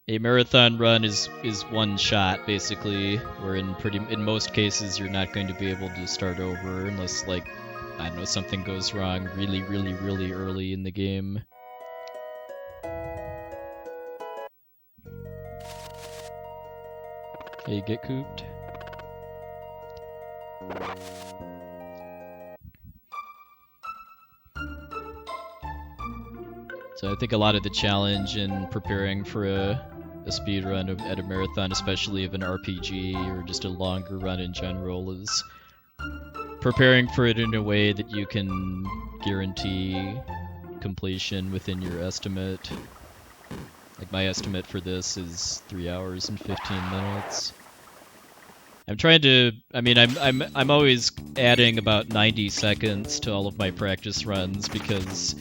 marathon run is one shot basically, where in most cases you're not going to be able to start over unless, like, I don't know, something goes wrong really early in the game. Hey, get cooped. So I think a lot of the challenge in preparing for a speedrun at a marathon, especially of an RPG or just a longer run in general, is preparing for it in a way that you can guarantee completion within your estimate. Like my estimate for this is 3 hours and 15 minutes. I'm trying to, I mean, I'm always adding about 90 seconds to all of my practice runs because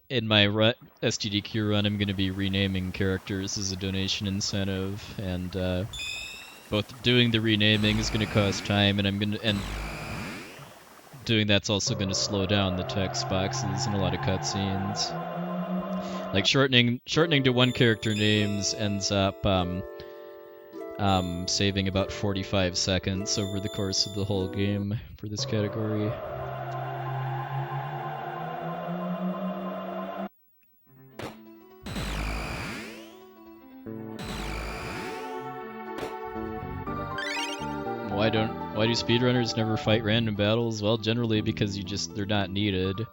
in my STDQ run, I'm going to be renaming characters as a donation incentive, and both doing the renaming is going to cost time, and doing that's also going to slow down the text boxes and a lot of cutscenes. Like shortening to one character names ends up saving about 45 seconds over the course of the whole game for this category. Why do speedrunners never fight random battles? Well, generally because they're not needed.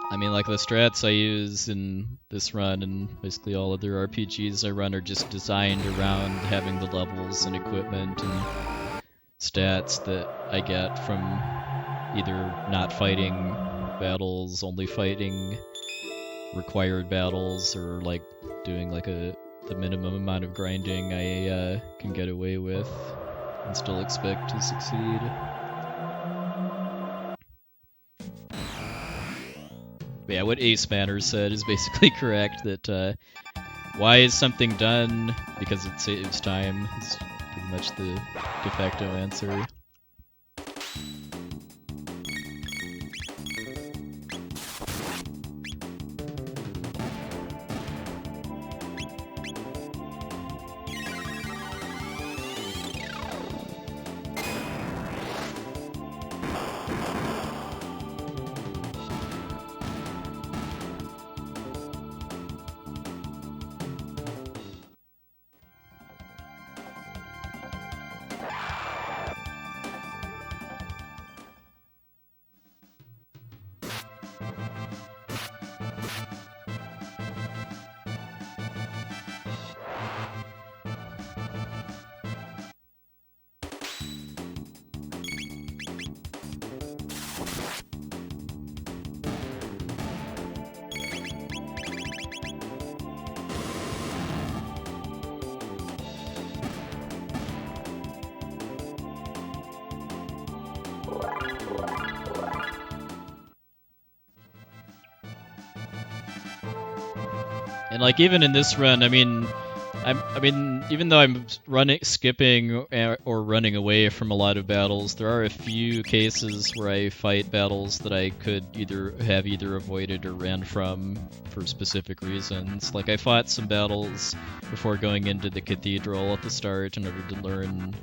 I mean, like the strats I use in this run and basically all other RPGs I run are just designed around having the levels and equipment and stats that I get from either not fighting battles, only fighting required battles, or like doing like the minimum amount of grinding I can get away with and still expect to succeed. But yeah, what Ace Banner said is basically correct, that why is something done? Because it saves time, is pretty much the de facto answer. And like even in this run, I mean, even though I'm skipping or running away from a lot of battles, there are a few cases where I fight battles that I could either avoided or ran from for specific reasons. Like I fought some battles before going into the cathedral at the start in order to learn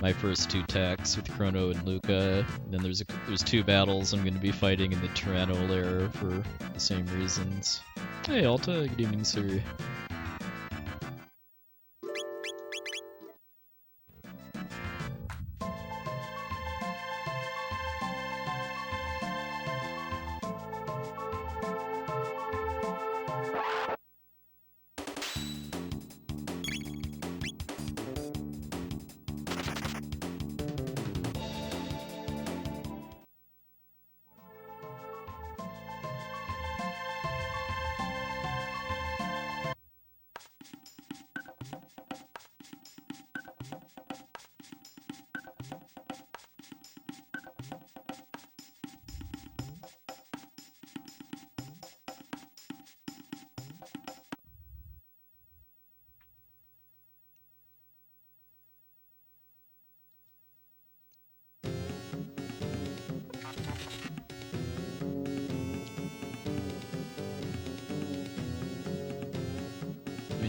my first two techs with Chrono and Luca. And then there's two battles I'm going to be fighting in the Tyranno lair for the same reasons. Hey Alta, good evening, sir.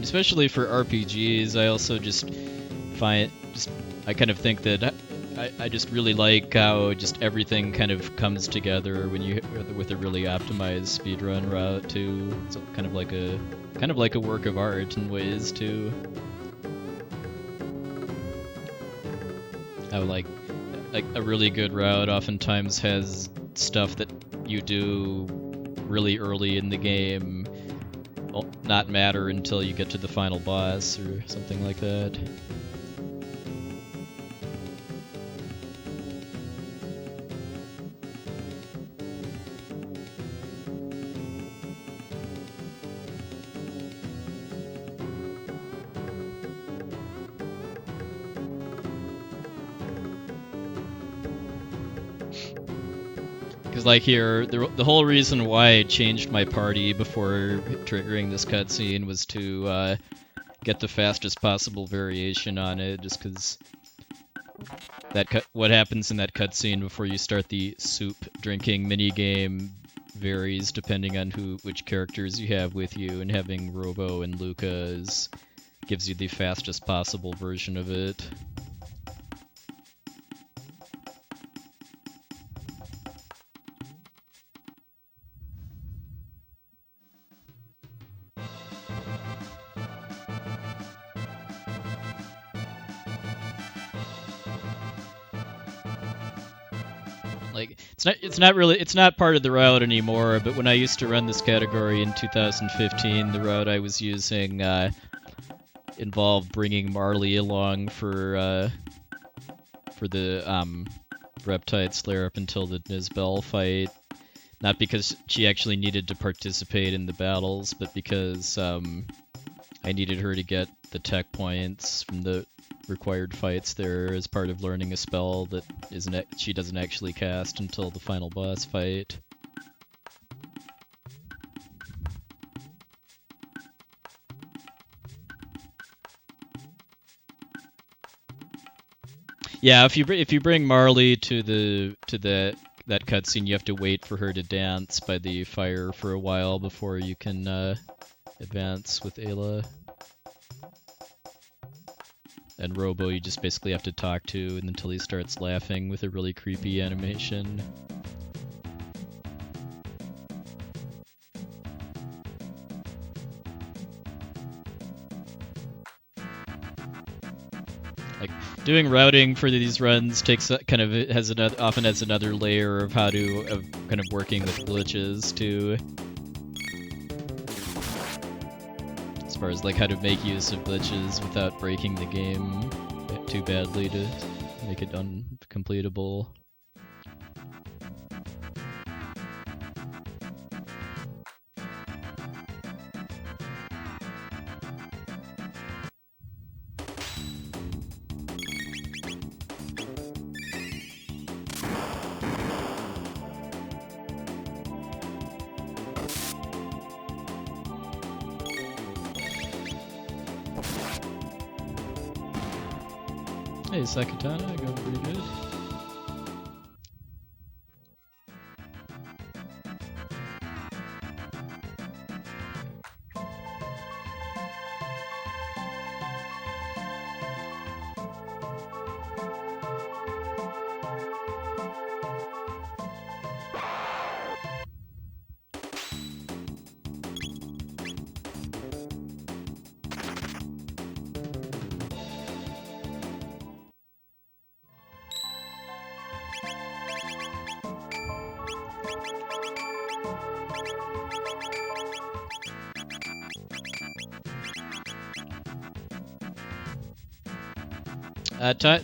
Especially for RPGs, I also I kind of think that I just really like how just everything kind of comes together when you with a really optimized speedrun route too. It's kind of like a work of art in ways too. How like a really good route oftentimes has stuff that you do really early in the game not matter until you get to the final boss or something like that. Because like here, the whole reason why I changed my party before triggering this cutscene was to get the fastest possible variation on it, just because what happens in that cutscene before you start the soup drinking minigame varies depending on which characters you have with you, and having Robo and Luca gives you the fastest possible version of it. Like it's not part of the route anymore, but when I used to run this category in 2015, the route I was using involved bringing Marley along for the Reptide Slayer up until the Nizbel fight. Not because she actually needed to participate in the battles, but because I needed her to get the tech points from the required fights there as part of learning a spell that she doesn't actually cast until the final boss fight. Yeah, if you bring Marley to that cutscene, you have to wait for her to dance by the fire for a while before you can advance with Ayla. And Robo, you just basically have to talk to until he starts laughing with a really creepy animation. Like doing routing for these runs often has another layer of kind of working with glitches too. As far as like how to make use of glitches without breaking the game too badly to make it uncompletable. Hey, Sakatana, going pretty good.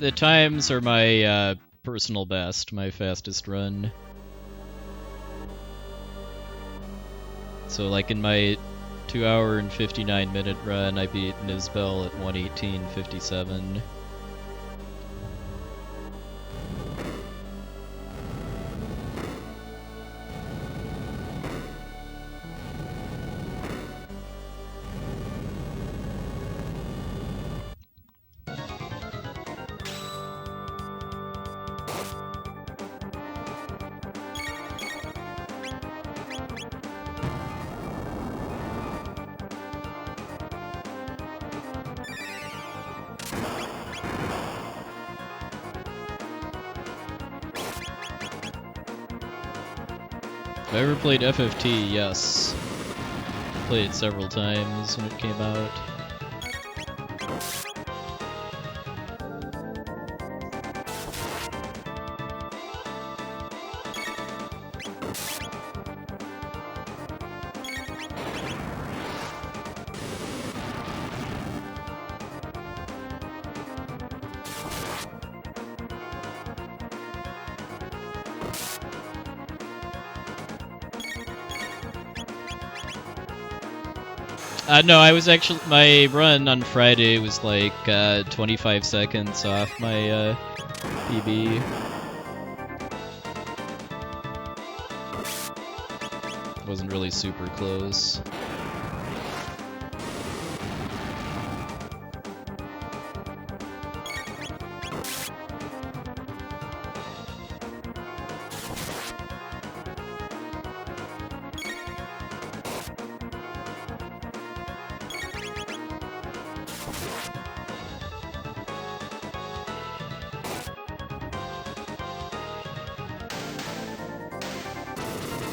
The times are my personal best, my fastest run. So like in my 2 hour and 59 minute run, I beat Nizbel at 1:18:57. Have I ever played FFT? Yes. Played it several times when it came out. No, I was actually, my run on Friday was like 25 seconds off my PB. Wasn't really super close.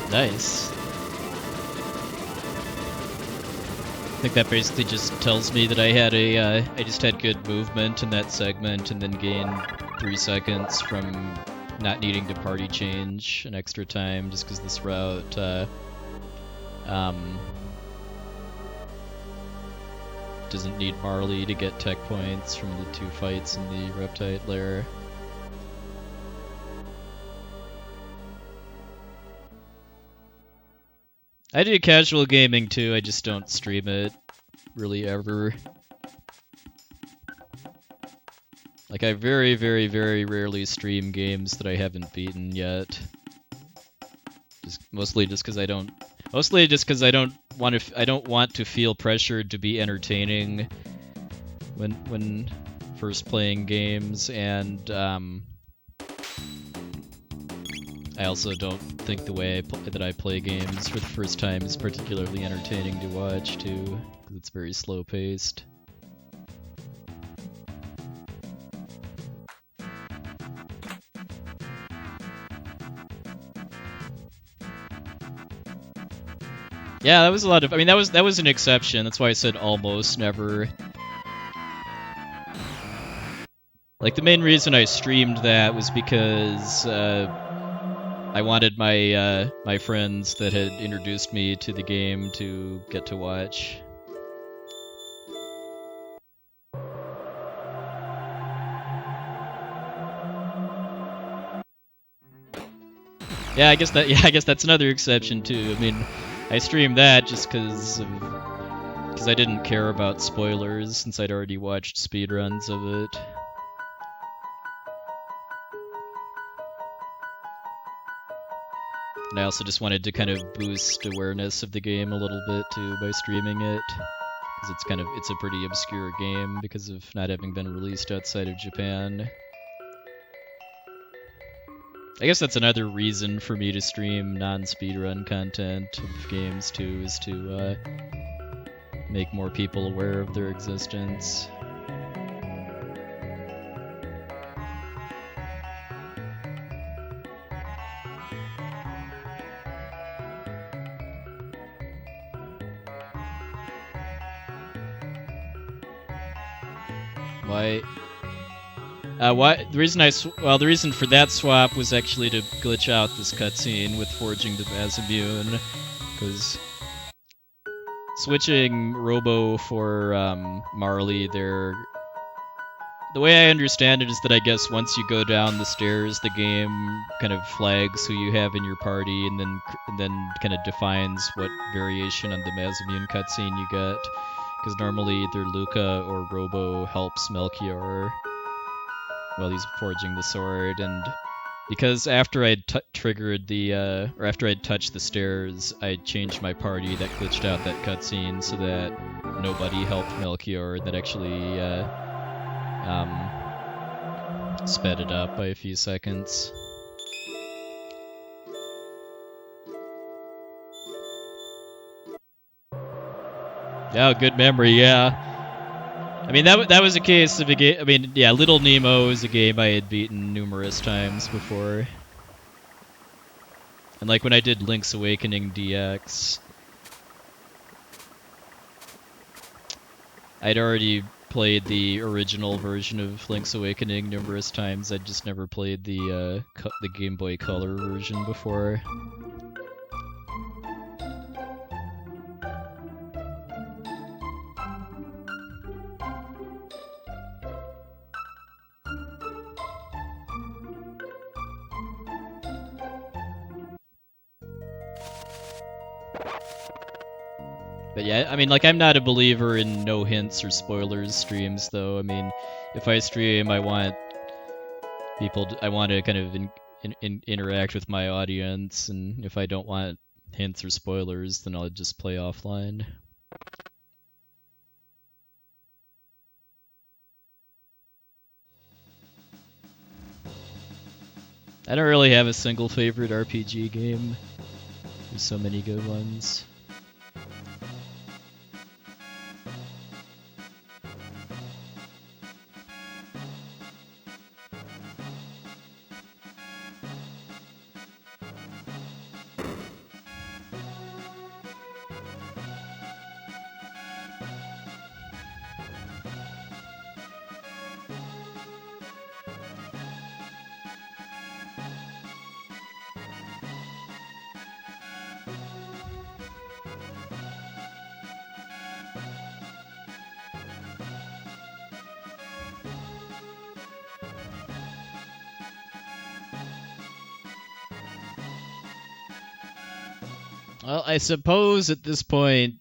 Nice. I think that basically just tells me that I had I just had good movement in that segment and then gained 3 seconds from not needing to party change an extra time just because this route, doesn't need Marley to get tech points from the 2 fights in the Reptite lair. I do casual gaming too, I just don't stream it really ever. Like I very, very, very rarely stream games that I haven't beaten yet. Mostly just because I don't want to feel pressured to be entertaining when first playing games, and I also don't think the way that I play games for the first time is particularly entertaining to watch, too, because it's very slow-paced. Yeah, that was a lot of... I mean, that was an exception. That's why I said almost never. Like, the main reason I streamed that was because I wanted my my friends that had introduced me to the game to get to watch. Yeah, I guess that's another exception too. I mean, I streamed that just because I didn't care about spoilers since I'd already watched speedruns of it. And I also just wanted to kind of boost awareness of the game a little bit too by streaming it. because it's a pretty obscure game because of not having been released outside of Japan. I guess that's another reason for me to stream non-speedrun content of games too, is to make more people aware of their existence. Why? The reason for that swap was actually to glitch out this cutscene with forging the Mazamune, because switching Robo for Marley, the way I understand it is that I guess once you go down the stairs, the game kind of flags who you have in your party, and then kind of defines what variation on the Mazamune cutscene you get. Because normally either Luca or Robo helps Melchior while he's forging the sword, and because after I'd triggered after I'd touched the stairs, I changed my party that glitched out that cutscene so that nobody helped Melchior. That actually sped it up by a few seconds. Yeah, good memory, yeah. I mean, that was a case of a game. I mean, yeah, Little Nemo is a game I had beaten numerous times before. And like when I did Link's Awakening DX, I'd already played the original version of Link's Awakening numerous times. I'd just never played the Game Boy Color version before. But yeah, I mean, like, I'm not a believer in no hints or spoilers streams, though. I mean, if I stream, I want to kind of interact with my audience, and if I don't want hints or spoilers, then I'll just play offline. I don't really have a single favorite RPG game. There's so many good ones. Well, I suppose at this point,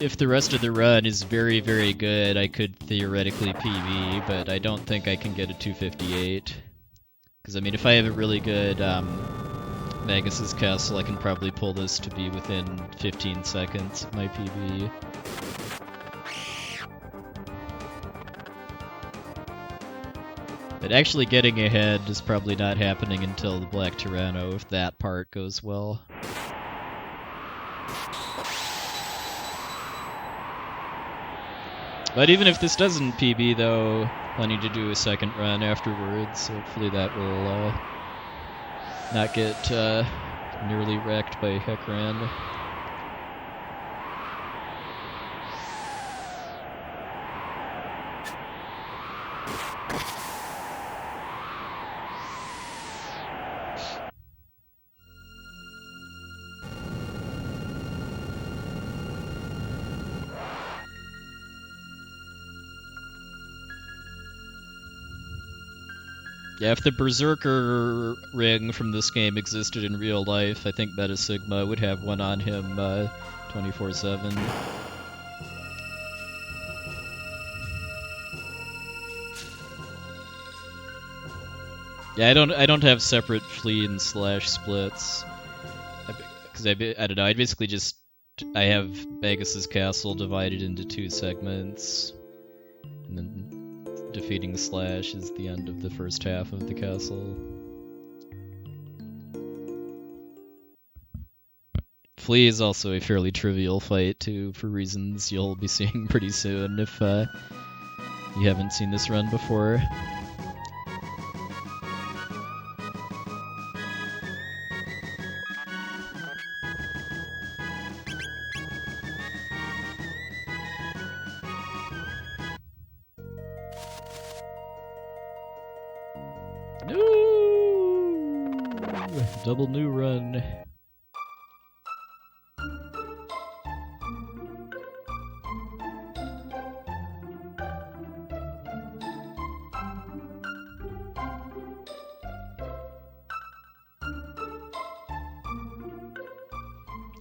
if the rest of the run is very, very good, I could theoretically PB, but I don't think I can get a 258. Because, I mean, if I have a really good Magus's Castle, I can probably pull this to be within 15 seconds of my PB. But actually getting ahead is probably not happening until the Black Tyranno, if that part goes well. But even if this doesn't PB, though, planning to do a second run afterwards, so hopefully that will not get nearly wrecked by Heckran. Yeah, if the Berserker ring from this game existed in real life, I think Meta Sigma would have one on him 24/7. Yeah, I don't have separate flee and slash splits, because I don't know. I'd basically just I have Magus's castle divided into 2 segments, and then defeating Slash is the end of the first half of the castle. Flea is also a fairly trivial fight too, for reasons you'll be seeing pretty soon if you haven't seen this run before. No! Double new run.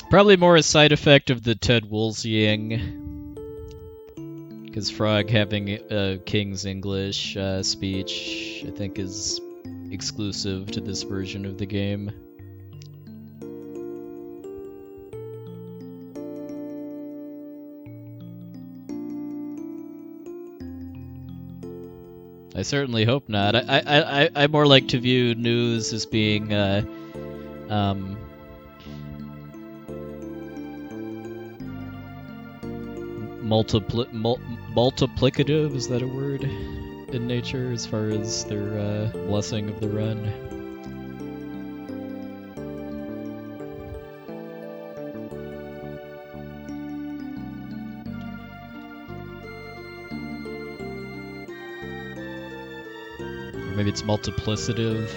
Probably more a side effect of the Ted Woolseying, because Frog having King's English speech, I think, is exclusive to this version of the game. I certainly hope not. I more like to view news as being multiplicative, is that a word, in nature, as far as their blessing of the run. Or maybe it's multiplicative.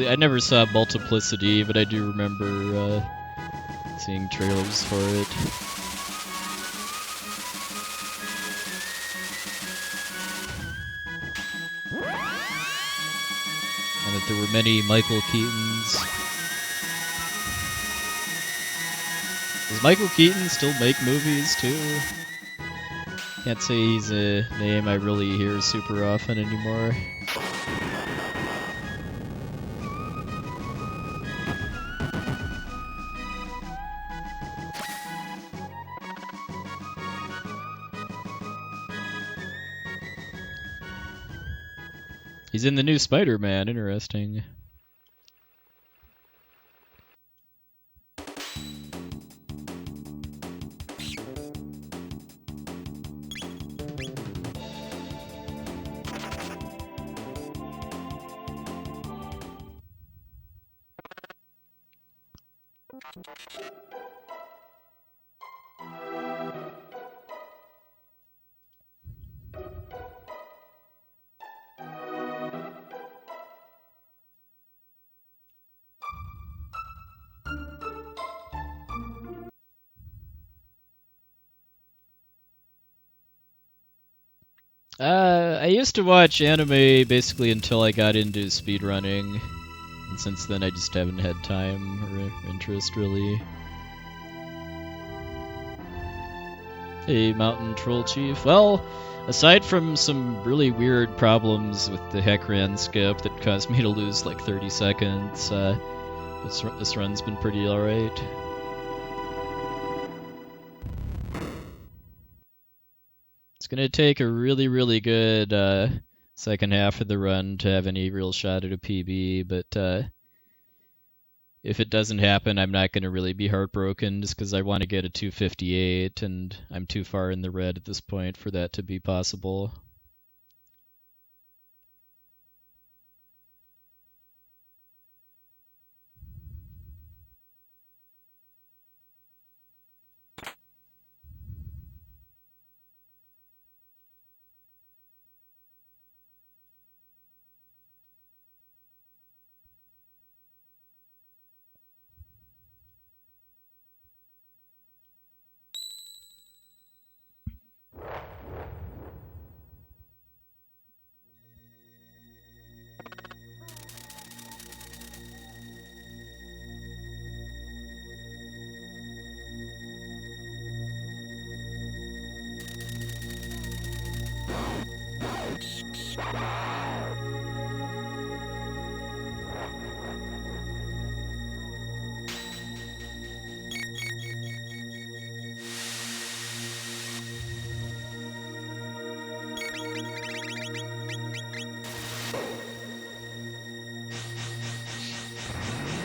I never saw Multiplicity, but I do remember seeing trailers for it. And that there were many Michael Keatons. Does Michael Keaton still make movies too? Can't say he's a name I really hear super often anymore. He's in the new Spider-Man, interesting. I used to watch anime basically until I got into speedrunning, and since then I just haven't had time or interest, really. Hey, Mountain Troll Chief. Well, aside from some really weird problems with the Heckran skip that caused me to lose like 30 seconds, this run's been pretty alright. It's gonna take a really, really good second half of the run to have any real shot at a PB, but if it doesn't happen, I'm not gonna really be heartbroken just because I want to get a 258, and I'm too far in the red at this point for that to be possible.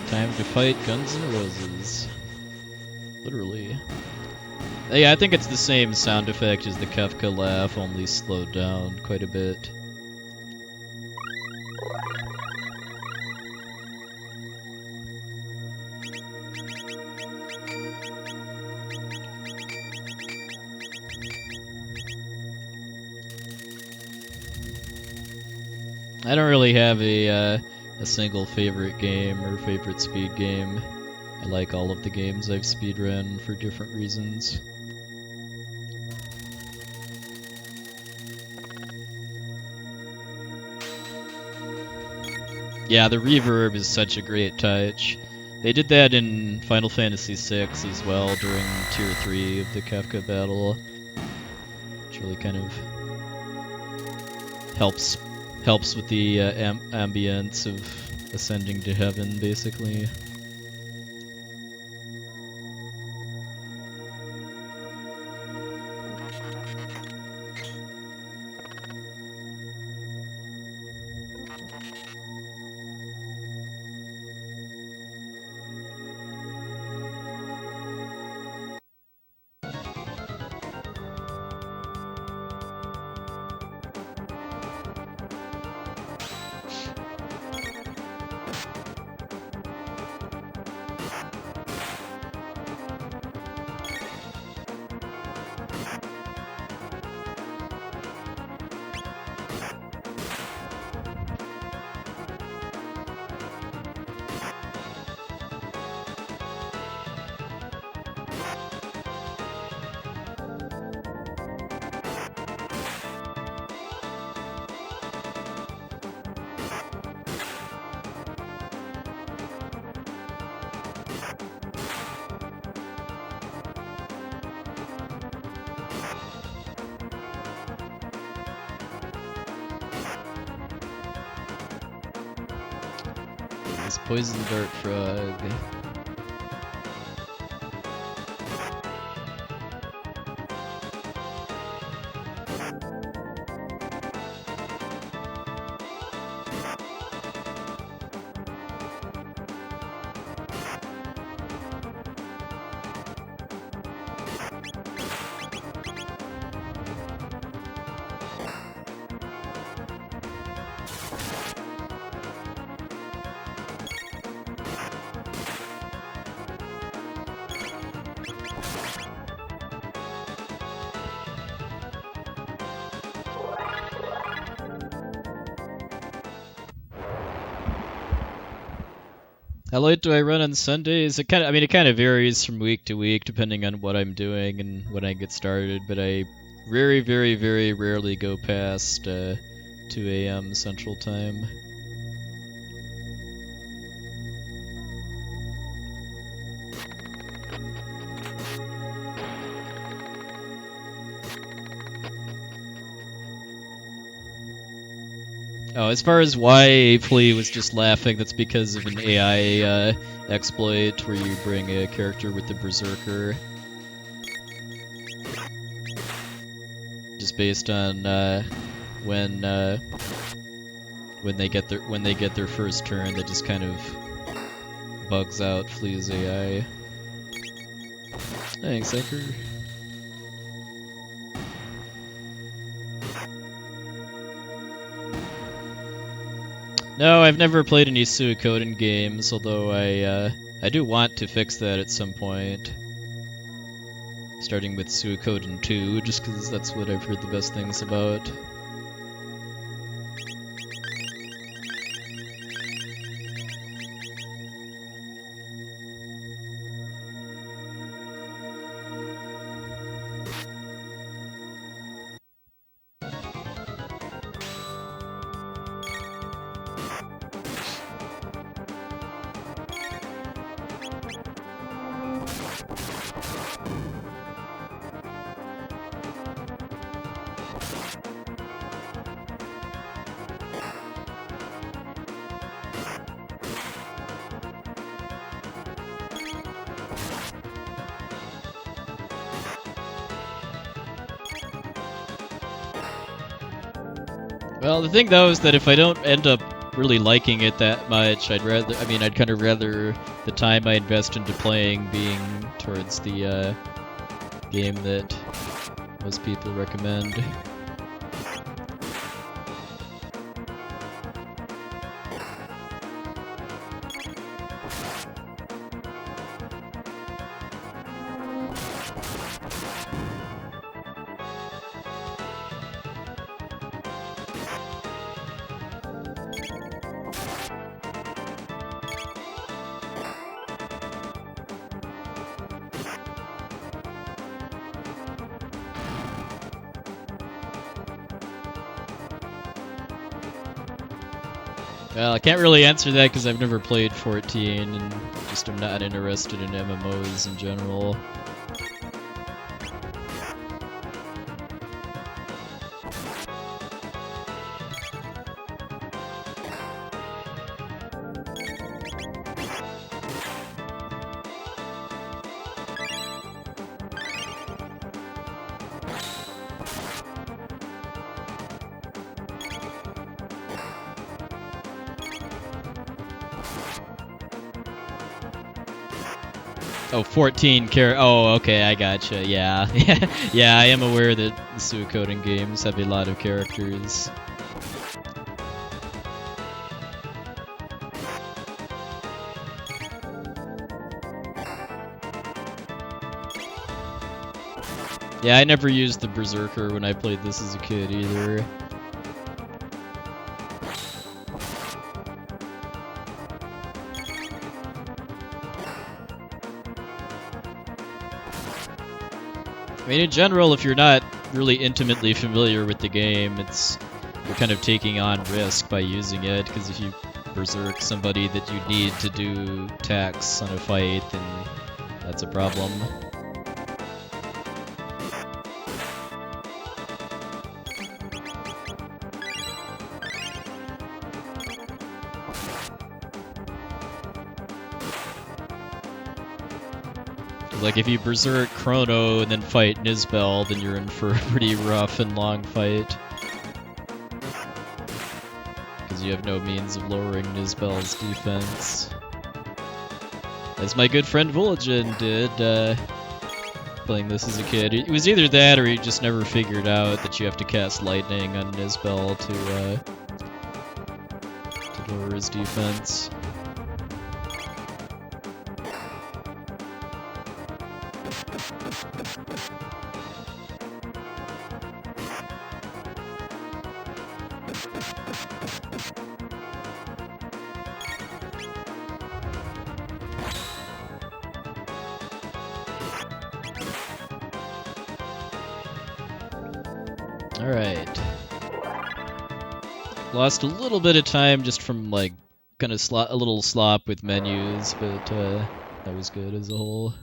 Time to fight Guns N' Roses. Literally. Yeah, I think it's the same sound effect as the Kefka laugh, only slowed down quite a bit. I don't really have a single favorite game or favorite speed game. I like all of the games I've speedrun for different reasons. Yeah, the reverb is such a great touch. They did that in Final Fantasy VI as well during Tier 3 of the Kefka battle, which really kind of helps with the ambience of ascending to heaven, basically. This poison dart frog. How late do I run on Sundays? It kind of varies from week to week depending on what I'm doing and when I get started, but I very, very, very rarely go past 2 a.m. Central Time. Oh, as far as why Flea was just laughing, that's because of an AI exploit where you bring a character with the Berserker. is based on when they get their first turn. That just kind of bugs out Flea's AI. Thanks, Anchor. No, I've never played any Suikoden games, although I do want to fix that at some point. Starting with Suikoden 2, just because that's what I've heard the best things about. Well, the thing though is that if I don't end up really liking it that much, I'd kind of rather the time I invest into playing being towards the game that most people recommend. Well, I can't really answer that because I've never played 14 and just am not interested in MMOs in general. Oh, 14 Oh, okay, I gotcha. Yeah. Yeah, I am aware that the Suikoden games have a lot of characters. Yeah, I never used the Berserker when I played this as a kid either. I mean, in general, if you're not really intimately familiar with the game, you're kind of taking on risk by using it, because if you berserk somebody that you need to do attacks on a fight, then that's a problem. Like, if you berserk Chrono and then fight Nizbel, then you're in for a pretty rough and long fight. Because you have no means of lowering Nizbel's defense. As my good friend Voligen did, playing this as a kid. It was either that or he just never figured out that you have to cast lightning on Nizbel to lower his defense. Alright. Lost a little bit of time just from, like, kind of a little slop with menus, but that was good as a whole.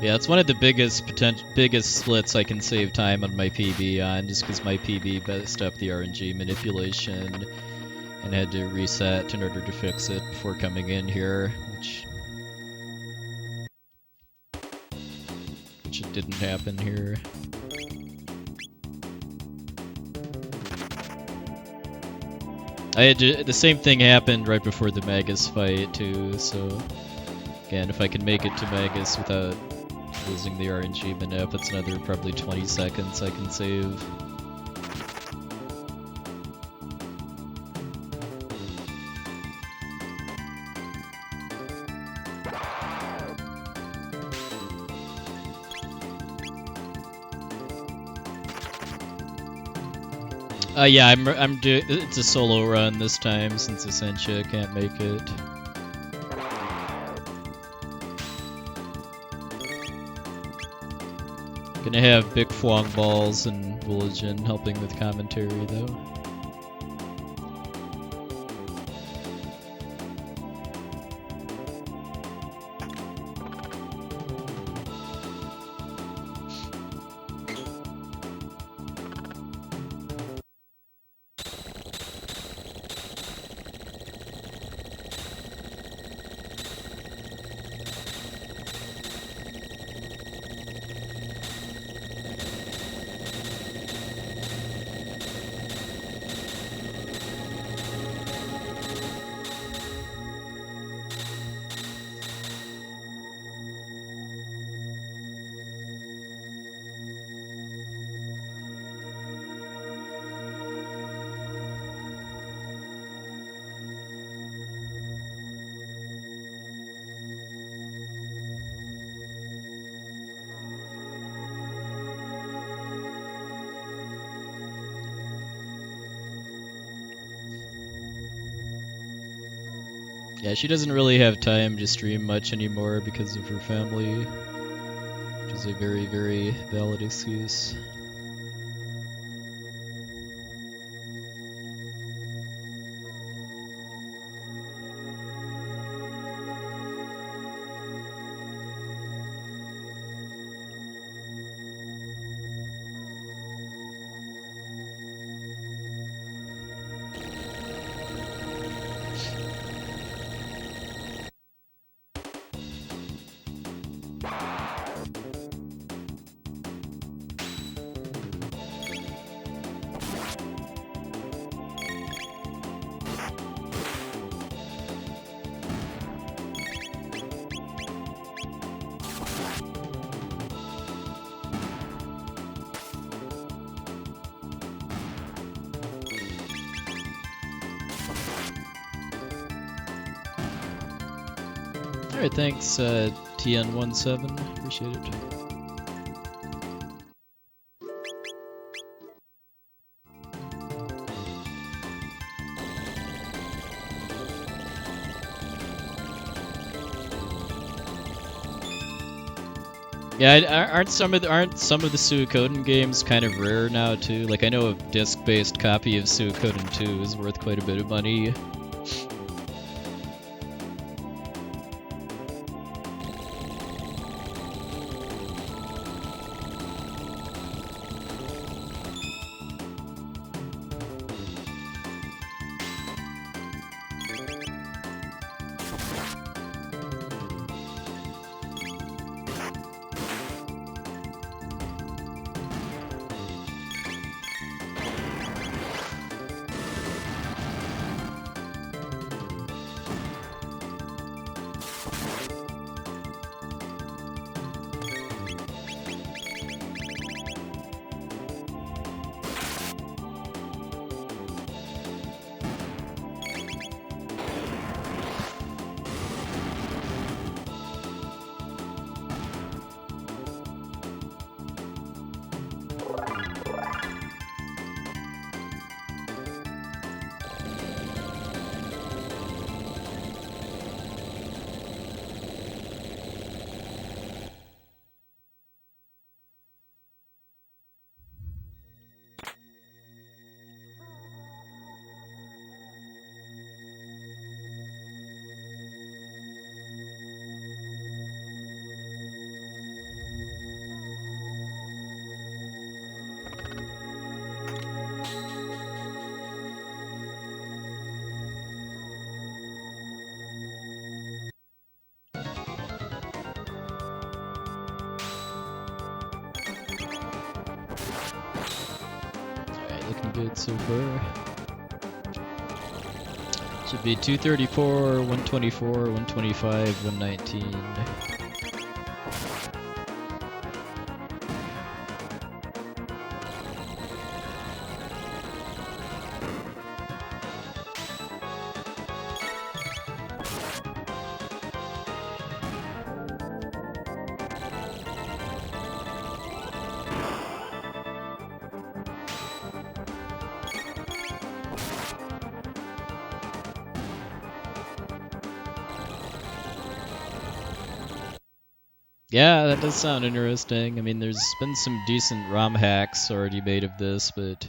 Yeah, it's one of the biggest splits I can save time on my PB on, just because my PB messed up the RNG manipulation and had to reset in order to fix it before coming in here, which it didn't happen here. The same thing happened right before the Magus fight too, so again, if I can make it to Magus without losing the RNG manip, it's another probably 20 seconds I can save. Yeah, it's a solo run this time since Essentia can't make it. Gonna have Big Fwong Balls and Woolajin helping with commentary though. Yeah, she doesn't really have time to stream much anymore because of her family, which is a very, very valid excuse. Alright, thanks, TN17. Appreciate it. Yeah, aren't some of the Suikoden games kind of rare now too? Like I know a disc-based copy of Suikoden 2 is worth quite a bit of money. looking good so far. Should be 234, 124, 125, 119. Yeah, that does sound interesting. I mean, there's been some decent ROM hacks already made of this, but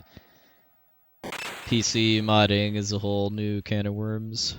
PC modding is a whole new can of worms.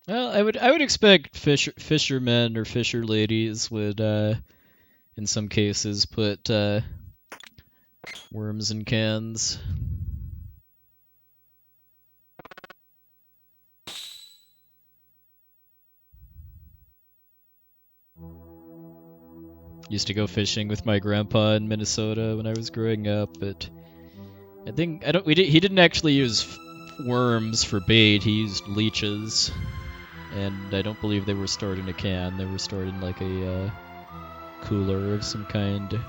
Well, I would expect fishermen or fisher ladies would in some cases put worms in cans. Used to go fishing with my grandpa in Minnesota when I was growing up, but I think he didn't actually use worms for bait. He used leeches, and I don't believe they were stored in a can. They were stored in like a cooler of some kind.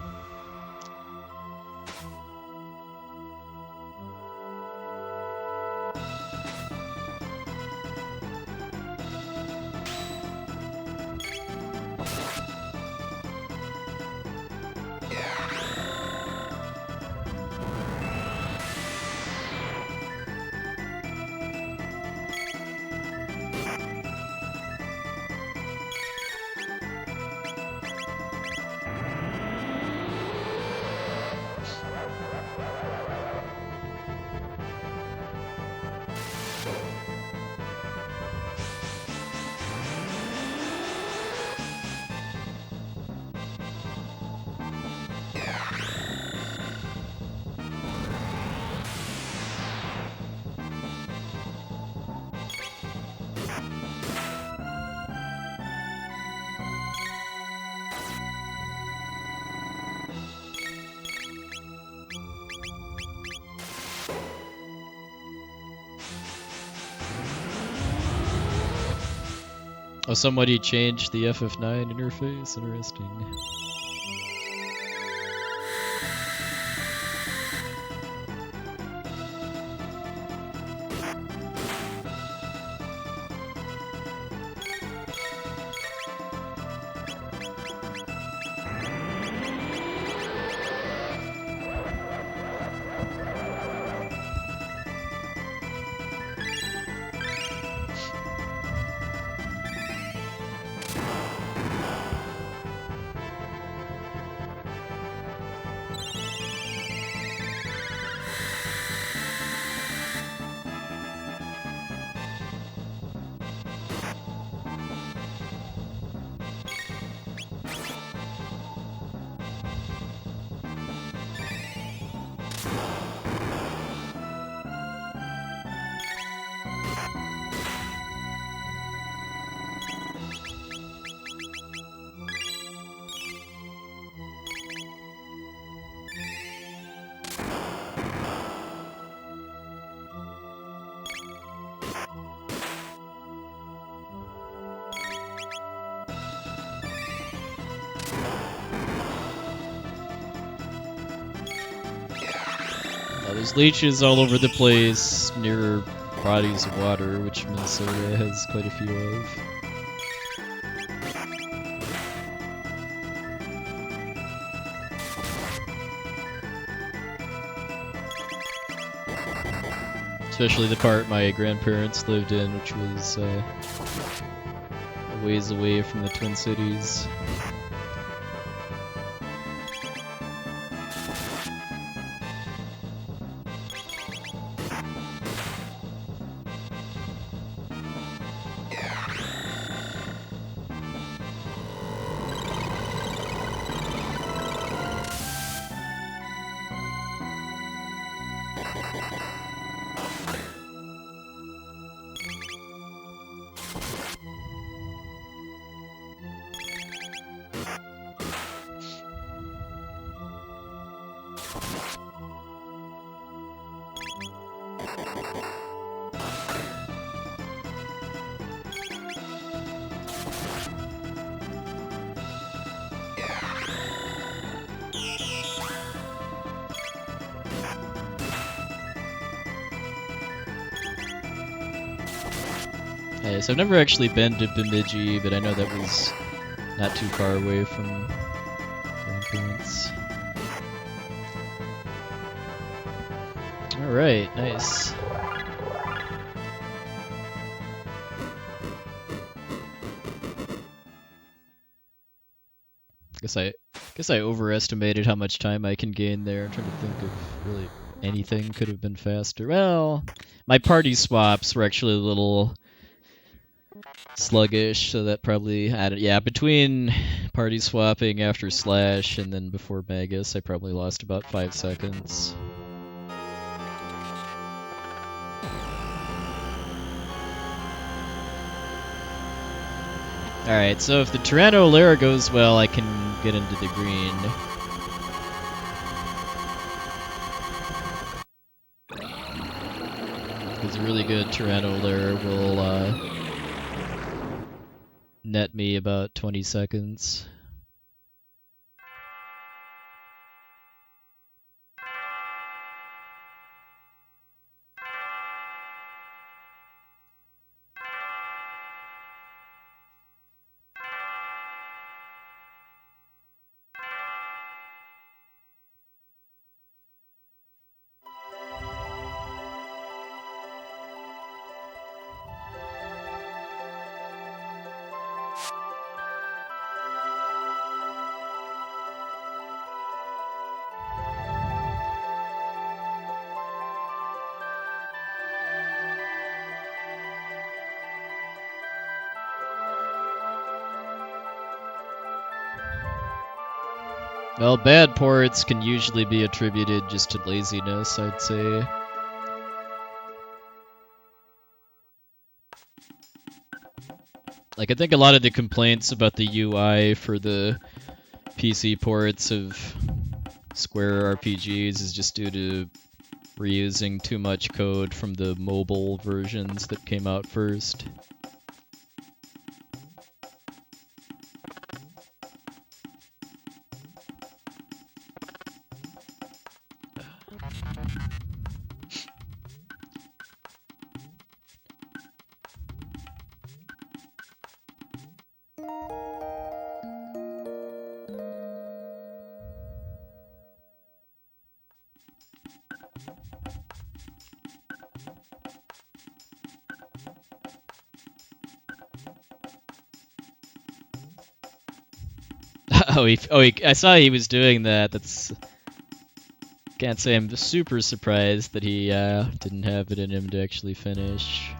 Oh, somebody changed the FF9 interface? Interesting. There's leeches all over the place near bodies of water, which Minnesota has quite a few of. Especially the part my grandparents lived in, which was a ways away from the Twin Cities. Nice. I've never actually been to Bemidji, but I know that was not too far away from grandparents. Alright, nice. Guess I overestimated how much time I can gain there. I'm trying to think of really anything could have been faster. Well, my party swaps were actually a little sluggish, so that probably added. Yeah, between party swapping after Slash and then before Magus, I probably lost about 5 seconds. Alright, so if the Tyranno Lair goes well, I can get into the green. Because a really good Tyranno Lair will net me about 20 seconds. Well, bad ports can usually be attributed just to laziness, I'd say. Like, I think a lot of the complaints about the UI for the PC ports of Square RPGs is just due to reusing too much code from the mobile versions that came out first. I saw he was doing that. That's... Can't say I'm super surprised that he didn't have it in him to actually finish.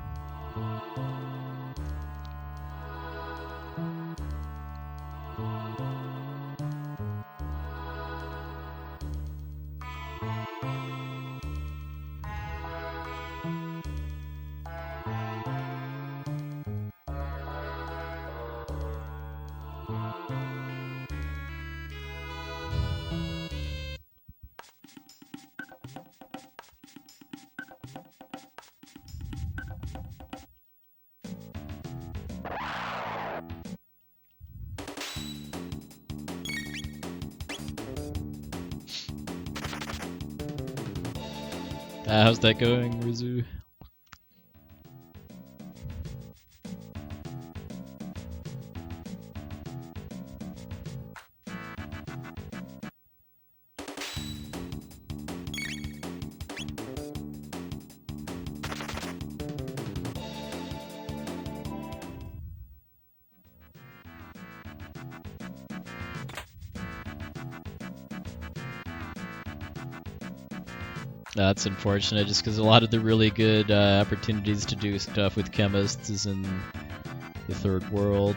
How's that going, Rizu? That's unfortunate, just because a lot of the really good opportunities to do stuff with chemists is in the third world.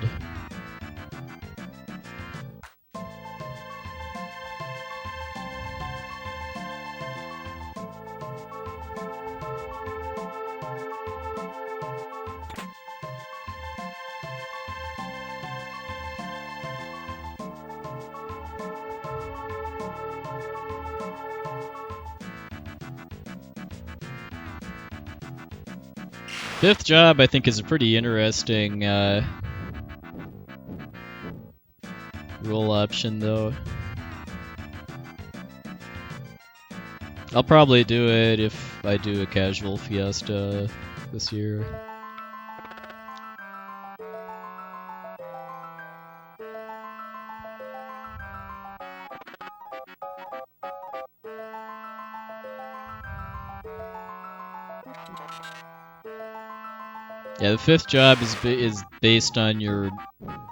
Fifth job, I think, is a pretty interesting rule option, though. I'll probably do it if I do a casual fiesta this year. Yeah, the fifth job is based on your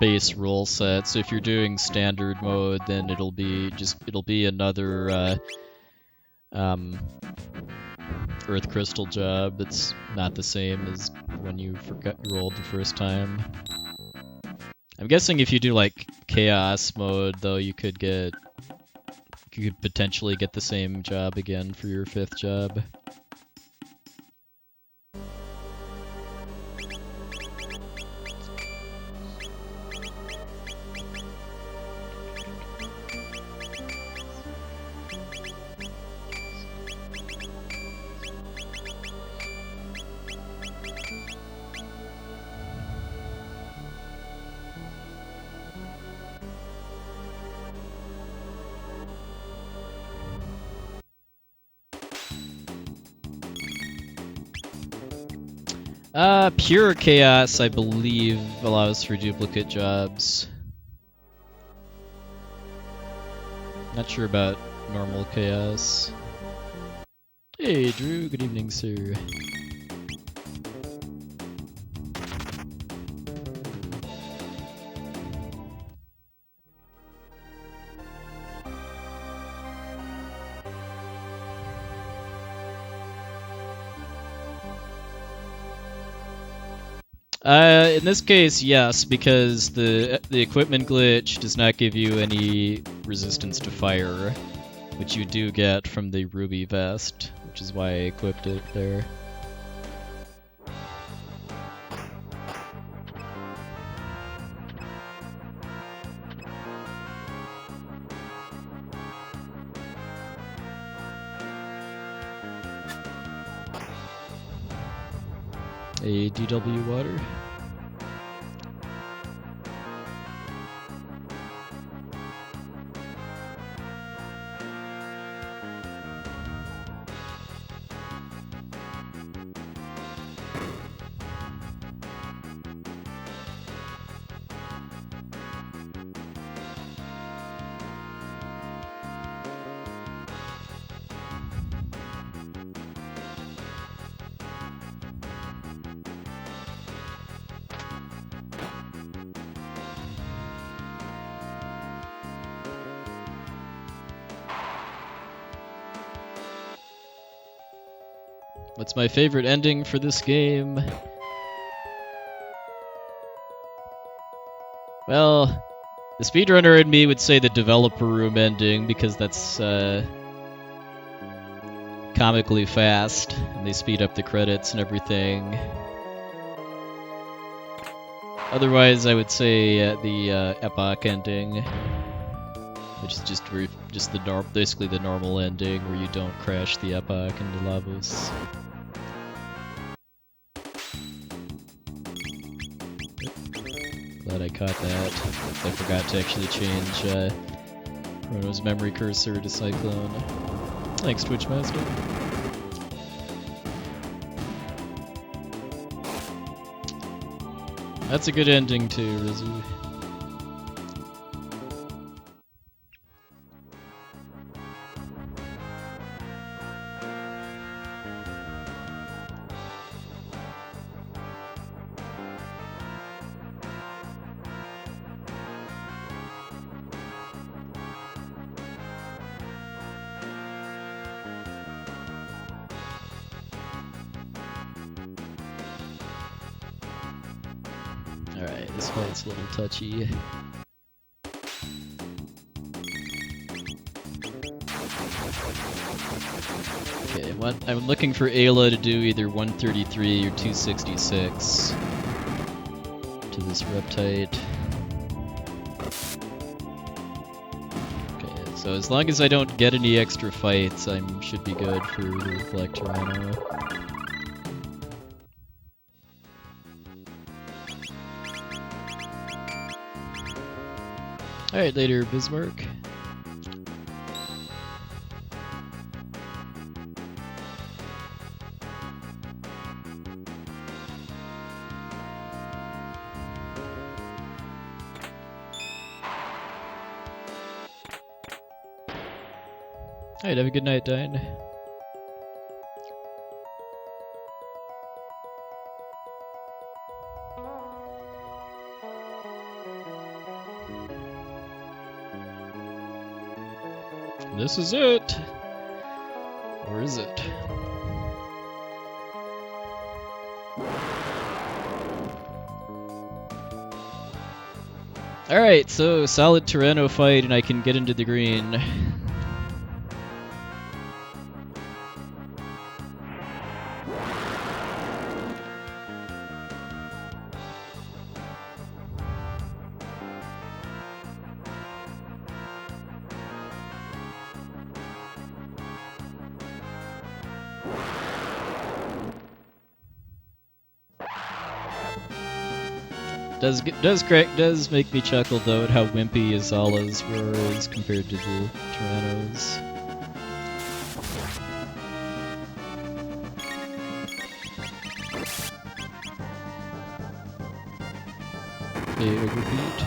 base roll set. So if you're doing standard mode, then it'll be another Earth Crystal job. It's not the same as when you rolled the first time. I'm guessing if you do like Chaos mode, though, you could potentially get the same job again for your fifth job. Pure Chaos, I believe, allows for duplicate jobs. Not sure about normal Chaos. Hey, Drew, good evening, sir. In this case, yes, because the equipment glitch does not give you any resistance to fire, which you do get from the ruby vest, which is why I equipped it there. A DW water. What's my favorite ending for this game? Well, the speedrunner in me would say the developer room ending because that's comically fast and they speed up the credits and everything. Otherwise, I would say the epoch ending, which is just basically the normal ending where you don't crash the epoch into Lavos. Glad I caught that. I forgot to actually change Chrono's memory cursor to Cyclone. Thanks, Twitchmaster. That's a good ending too, Rizzy. Alright, this fight's a little touchy. Okay, I'm looking for Ayla to do either 133 or 266 to this Reptite. Okay, so as long as I don't get any extra fights, I should be good for Black Toronto. Alright, later, Bismarck. Alright, have a good night, Dine. This is it! Or is it? Alright, so solid Tyranno fight and I can get into the green. Does make me chuckle though at how wimpy Azala's roar is compared to the Tyranno's. Okay, repeat.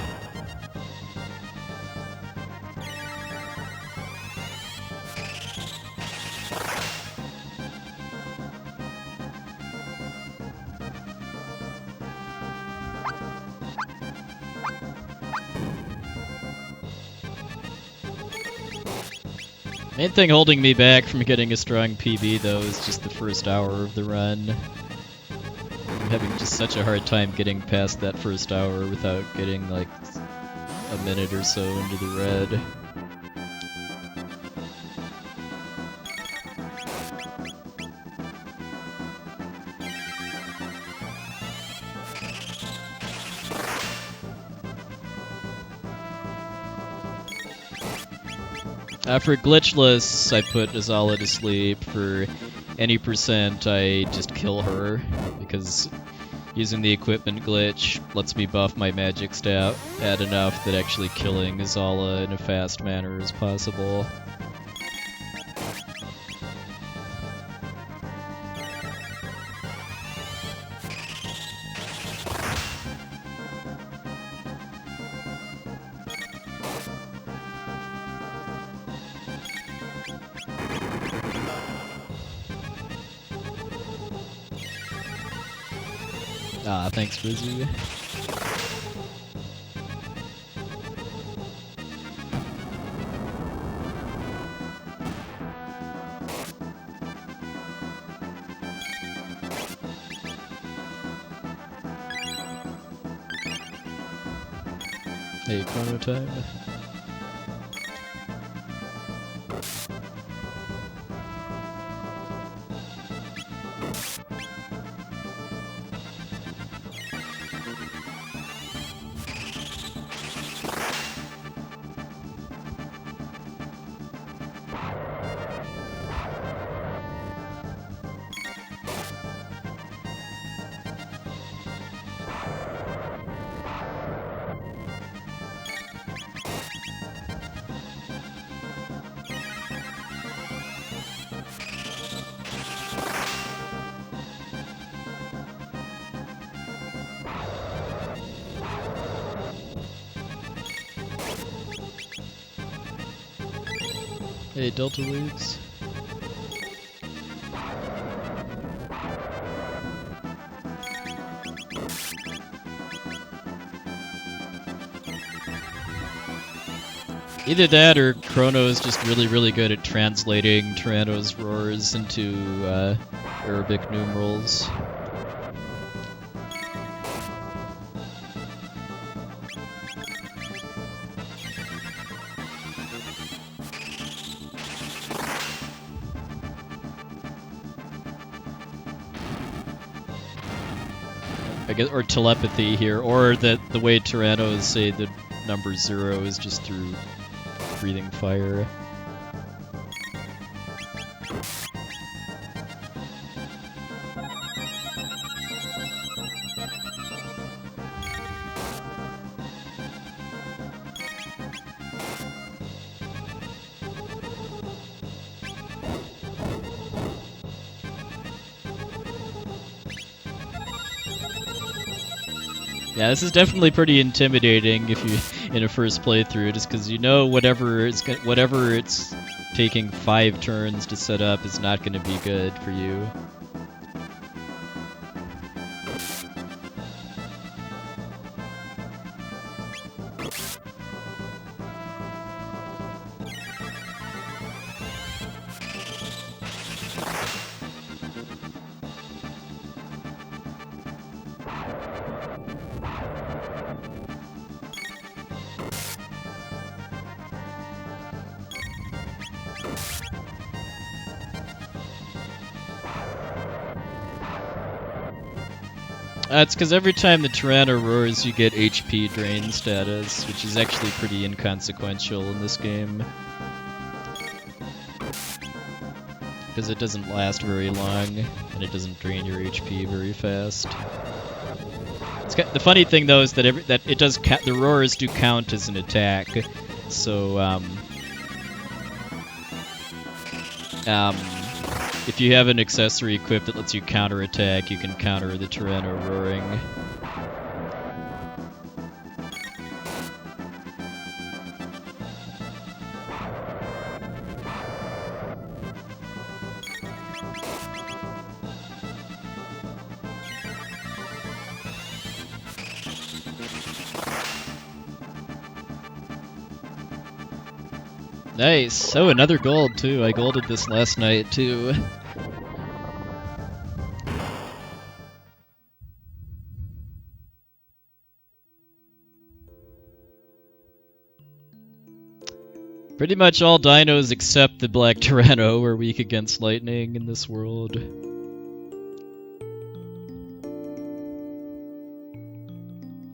Main thing holding me back from getting a strong PB though is just the first hour of the run. I'm having just such a hard time getting past that first hour without getting like a minute or so into the red. For glitchless, I put Azala to sleep. For any percent, I just kill her, because using the equipment glitch lets me buff my magic stat at enough that actually killing Azala in a fast manner is possible. Ah, thanks, Frizzy. Hey, chrono time. Hey, Delta Leads. Either that or Chrono is just really good at translating Tyranno's roars into Arabic numerals. I guess, or telepathy here, or that the way Tyrannos say the number 0 is just through breathing fire. Yeah, this is definitely pretty intimidating if you in a first playthrough, just because you know whatever it's taking 5 turns to set up is not going to be good for you. It's because every time the Tyranno roars, you get HP drain status, which is actually pretty inconsequential in this game. Because it doesn't last very long, and it doesn't drain your HP very fast. The funny thing though is that it does the roars do count as an attack, so if you have an accessory equipped that lets you counterattack, you can counter the Tyranno roaring. Nice! Oh, another gold too. I golded this last night too. Pretty much all dinos except the Black Tyranno are weak against lightning in this world.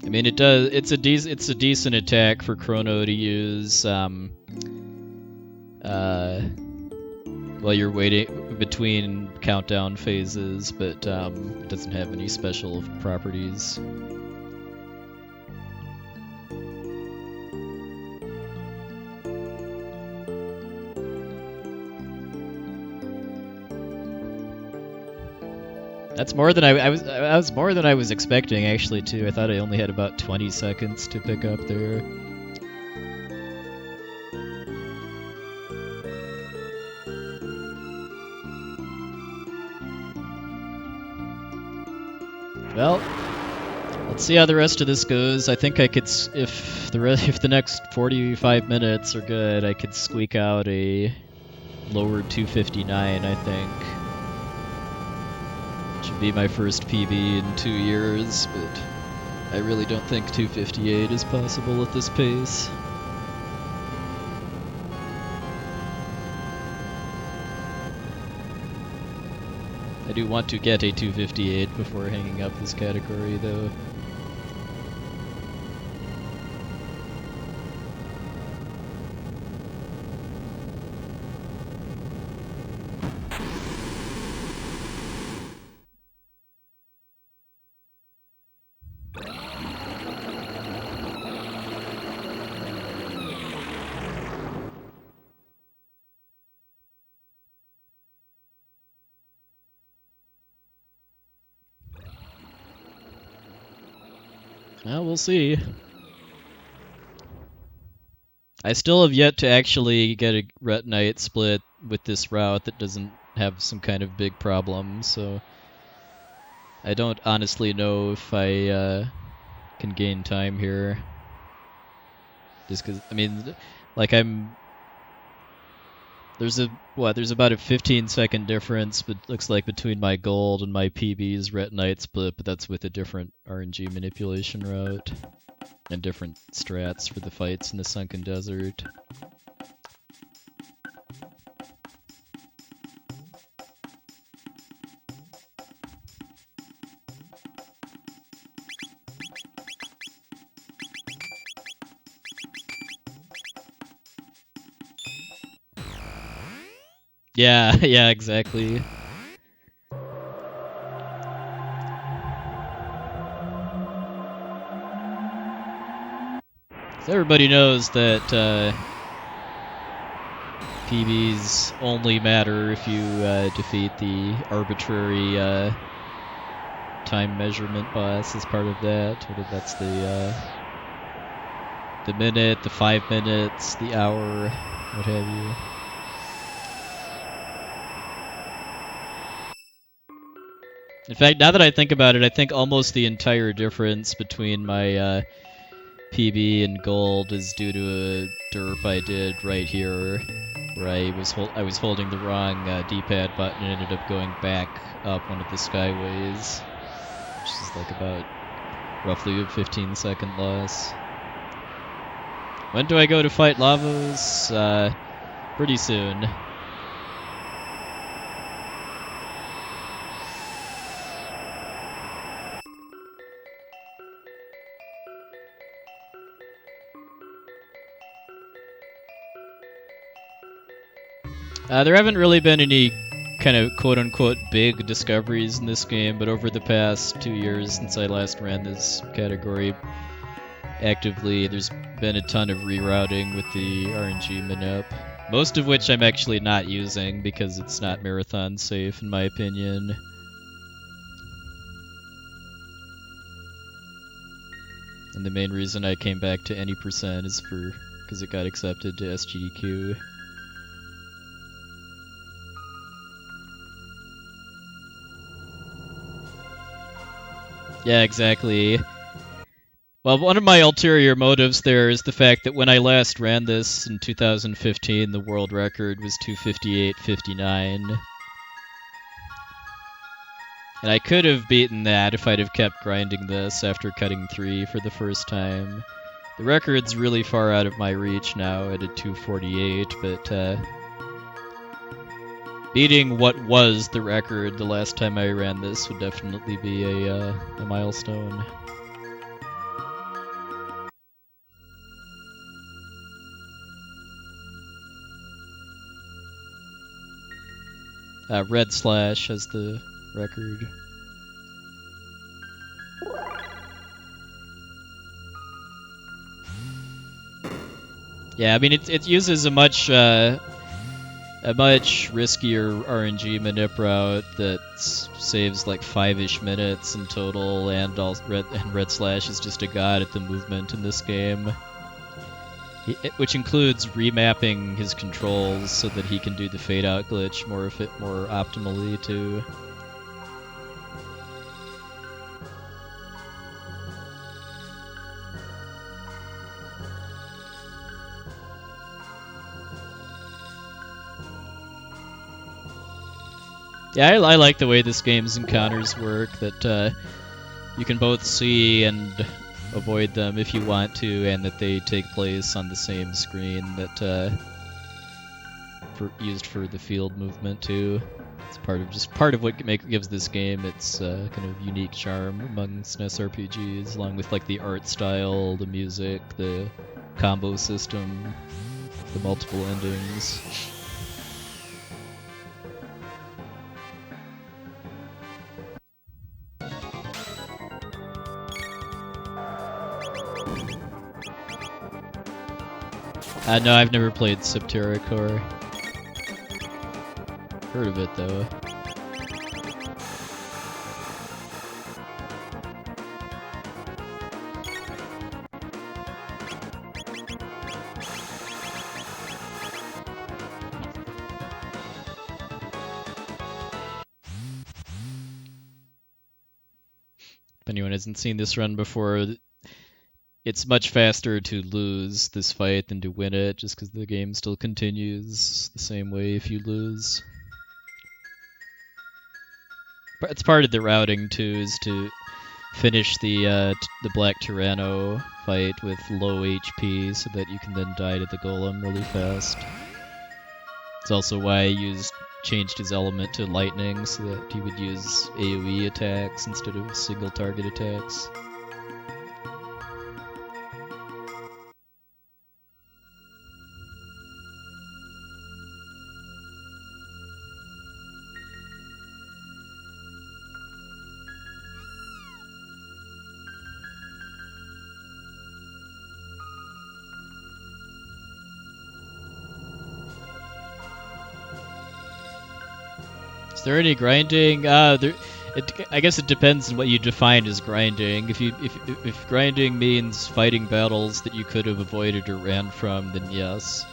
I mean, it does. It's a decent attack for Chrono to use while you're waiting between countdown phases, but it doesn't have any special properties. That's more than I was more than I was expecting actually too. I thought I only had about 20 seconds to pick up there. Well, let's see how the rest of this goes. I think I could, if the next 45 minutes are good, I could squeak out a lower 259, I think. Should be my first PB in 2 years, but I really don't think 258 is possible at this pace. I do want to get a 258 before hanging up this category, though. Well, we'll see. I still have yet to actually get a retinite split with this route that doesn't have some kind of big problem, so I don't honestly know if I can gain time here. Just because, I mean, like there's about a 15-second difference, but looks like between my gold and my PB's retinite split, but that's with a different RNG manipulation route and different strats for the fights in the Sunken Desert. Yeah, yeah, exactly. So everybody knows that PBs only matter if you defeat the arbitrary time measurement boss as part of that. Whether that's the minute, the 5 minutes, the hour, what have you. In fact, now that I think about it, I think almost the entire difference between my PB and gold is due to a derp I did right here, where I was holding the wrong D-pad button and ended up going back up one of the skyways, which is like about roughly a 15-second loss. When do I go to fight Lavos? Pretty soon. There haven't really been any kind of quote-unquote big discoveries in this game, but over the past 2 years since I last ran this category actively, there's been a ton of rerouting with the RNG manip. Most of which I'm actually not using because it's not marathon safe in my opinion. And the main reason I came back to any percent is because it got accepted to SGDQ. Yeah, exactly. Well, one of my ulterior motives there is the fact that when I last ran this in 2015, the world record was 258.59. And I could have beaten that if I'd have kept grinding this after cutting 3 for the first time. The record's really far out of my reach now at a 248, but beating what was the record the last time I ran this would definitely be a milestone. Red Slash has the record. Yeah, I mean it uses a much riskier RNG manip route that saves like 5-ish minutes in total, and Red Slash is just a god at the movement in this game. Which includes remapping his controls so that he can do the fade-out glitch more optimally too. Yeah, I like the way this game's encounters work, that you can both see and avoid them if you want to, and that they take place on the same screen that used for the field movement too. It's part of what gives this game its kind of unique charm among SNES RPGs, along with like the art style, the music, the combo system, the multiple endings. No, I've never played Subterra Core. Heard of it, though. If anyone hasn't seen this run before, it's much faster to lose this fight than to win it, just because the game still continues the same way if you lose. But it's part of the routing too, is to finish the Black Tyranno fight with low HP, so that you can then die to the golem really fast. It's also why I changed his element to lightning, so that he would use AoE attacks instead of single target attacks. Is there any grinding? I guess it depends on what you define as grinding. If grinding means fighting battles that you could have avoided or ran from, then yes.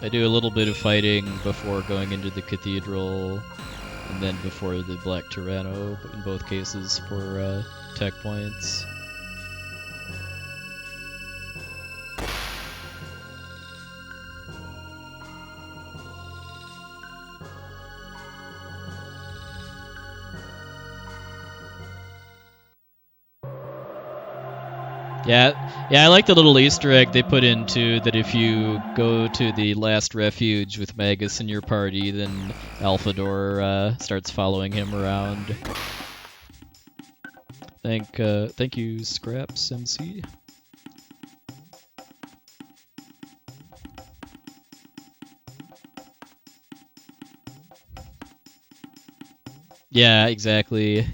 I do a little bit of fighting before going into the cathedral, and then before the Black Tyranno, in both cases for tech points. Yeah, I like the little Easter egg they put in too, that if you go to the last refuge with Magus in your party, then Alphador starts following him around. Thank you, Scraps MC. Yeah, exactly.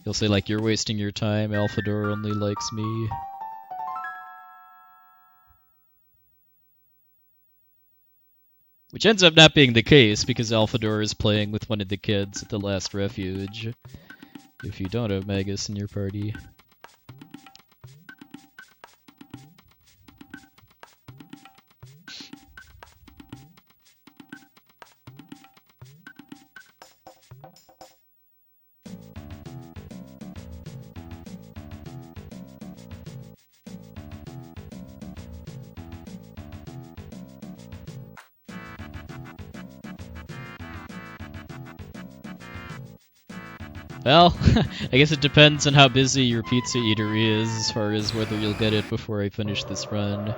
He'll say, like, you're wasting your time, Alphador only likes me. Which ends up not being the case, because Alphador is playing with one of the kids at the last refuge. If you don't have Magus in your party. Well, I guess it depends on how busy your pizza eatery is as far as whether you'll get it before I finish this run.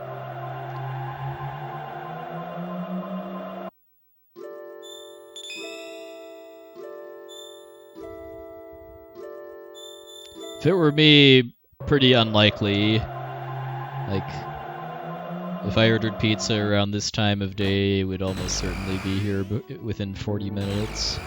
If it were me, pretty unlikely. Like, if I ordered pizza around this time of day, it would almost certainly be here within 40 minutes.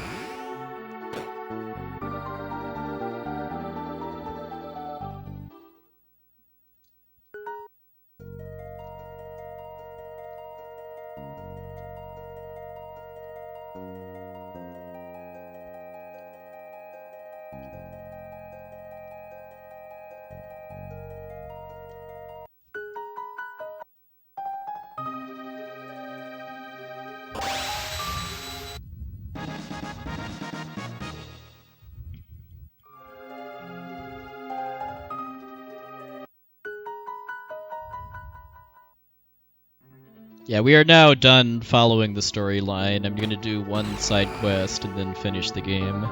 Yeah, we are now done following the storyline. I'm gonna do one side quest and then finish the game.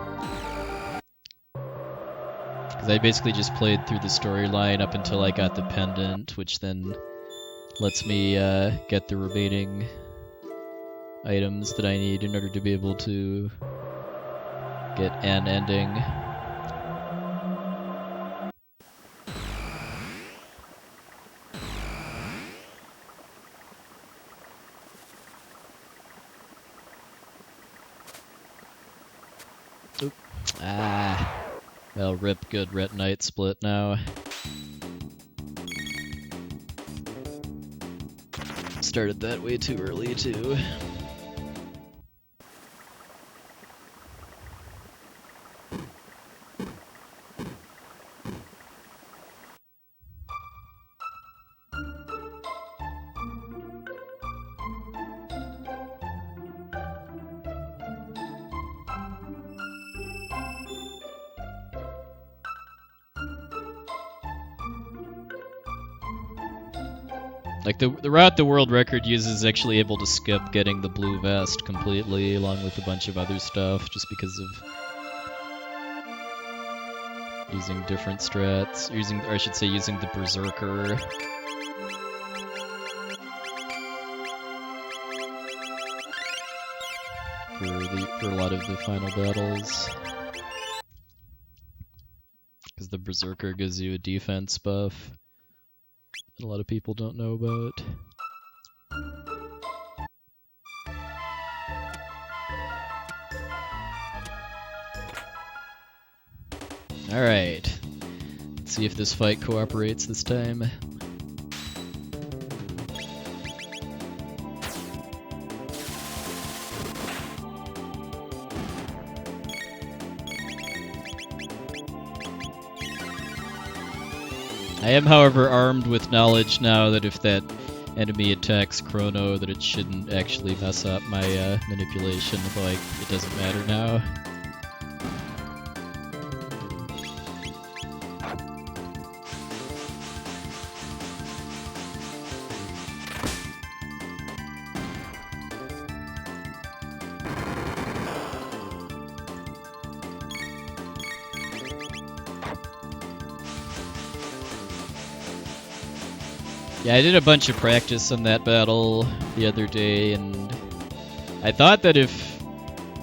Because I basically just played through the storyline up until I got the pendant, which then lets me get the remaining items that I need in order to be able to get an ending. Oop. Ah. Well, rip good retinite split now. Started that way too early, too. Like, the route the world record uses is actually able to skip getting the blue vest completely, along with a bunch of other stuff, just because of using different strats. Or I should say, using the Berserker. For a lot of the final battles. Because the Berserker gives you a defense buff that a lot of people don't know about. Alright. Let's see if this fight cooperates this time. I am, however, armed with knowledge now that if that enemy attacks Chrono, that it shouldn't actually mess up my manipulation, although it doesn't matter now. Yeah, I did a bunch of practice on that battle the other day, and I thought that if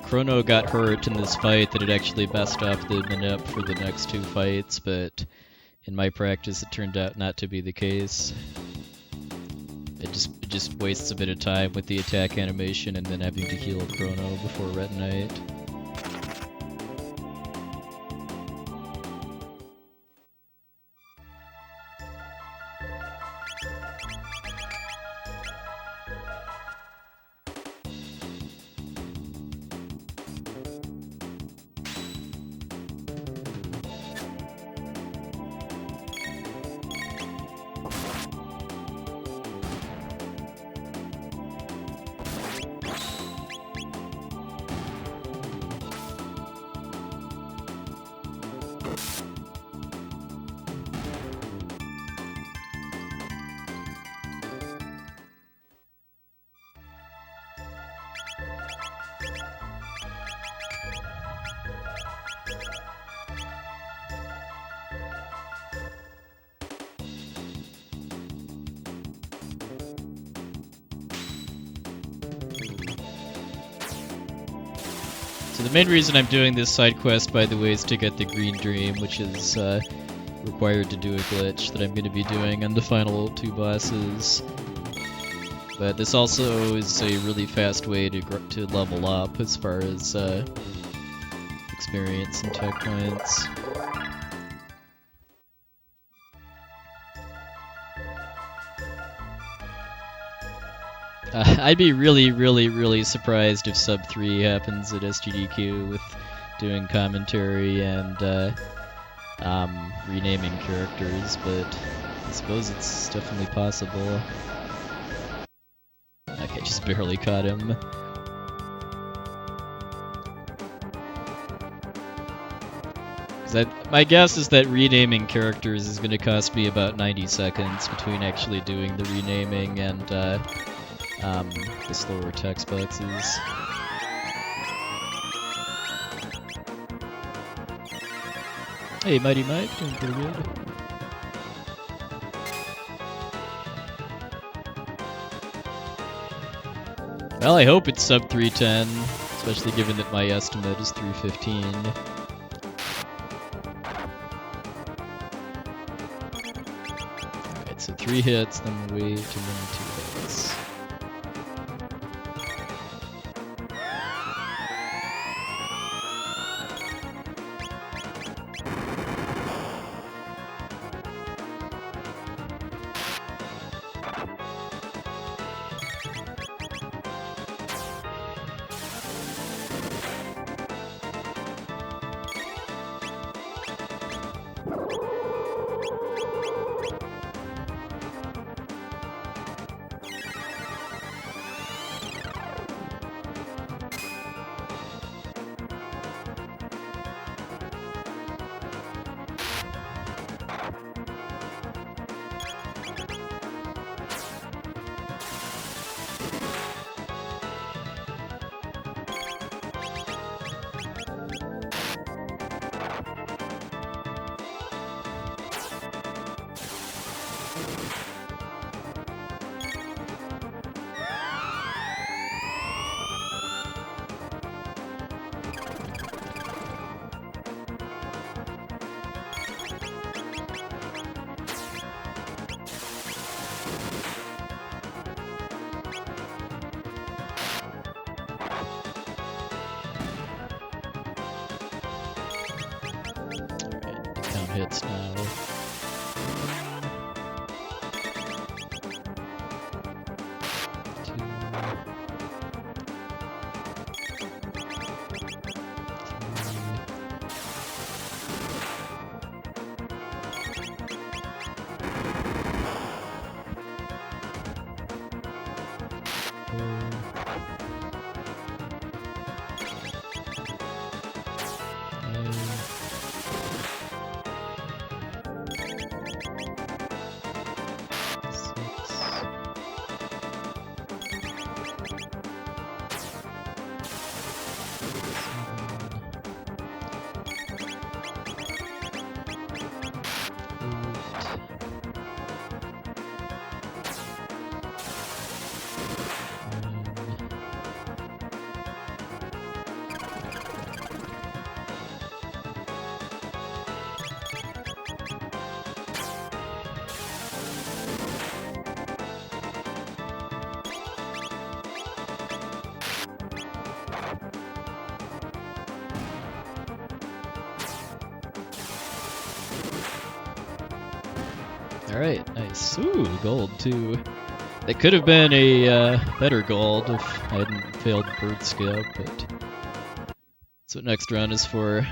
Chrono got hurt in this fight, that it actually messed up the manip for the next two fights, but in my practice it turned out not to be the case. It just wastes a bit of time with the attack animation and then having to heal Chrono before Retinite. So the main reason I'm doing this side quest, by the way, is to get the green dream, which is required to do a glitch that I'm going to be doing on the final 2 bosses. But this also is a really fast way to level up as far as experience and tech points. I'd be really surprised if Sub 3 happens at SGDQ with doing commentary and renaming characters, but I suppose it's definitely possible. Okay, just barely caught him. My guess is that renaming characters is going to cost me about 90 seconds between actually doing the renaming and the slower text boxes. Hey, Mighty Mike, doing pretty good. Well, I hope it's sub 310, especially given that my estimate is 315. Alright, so 3 hits, then wait, and then 2 hits. Hits now. Alright, nice. Ooh, gold too. It could have been a better gold if I hadn't failed bird skip, but that's what next round is for.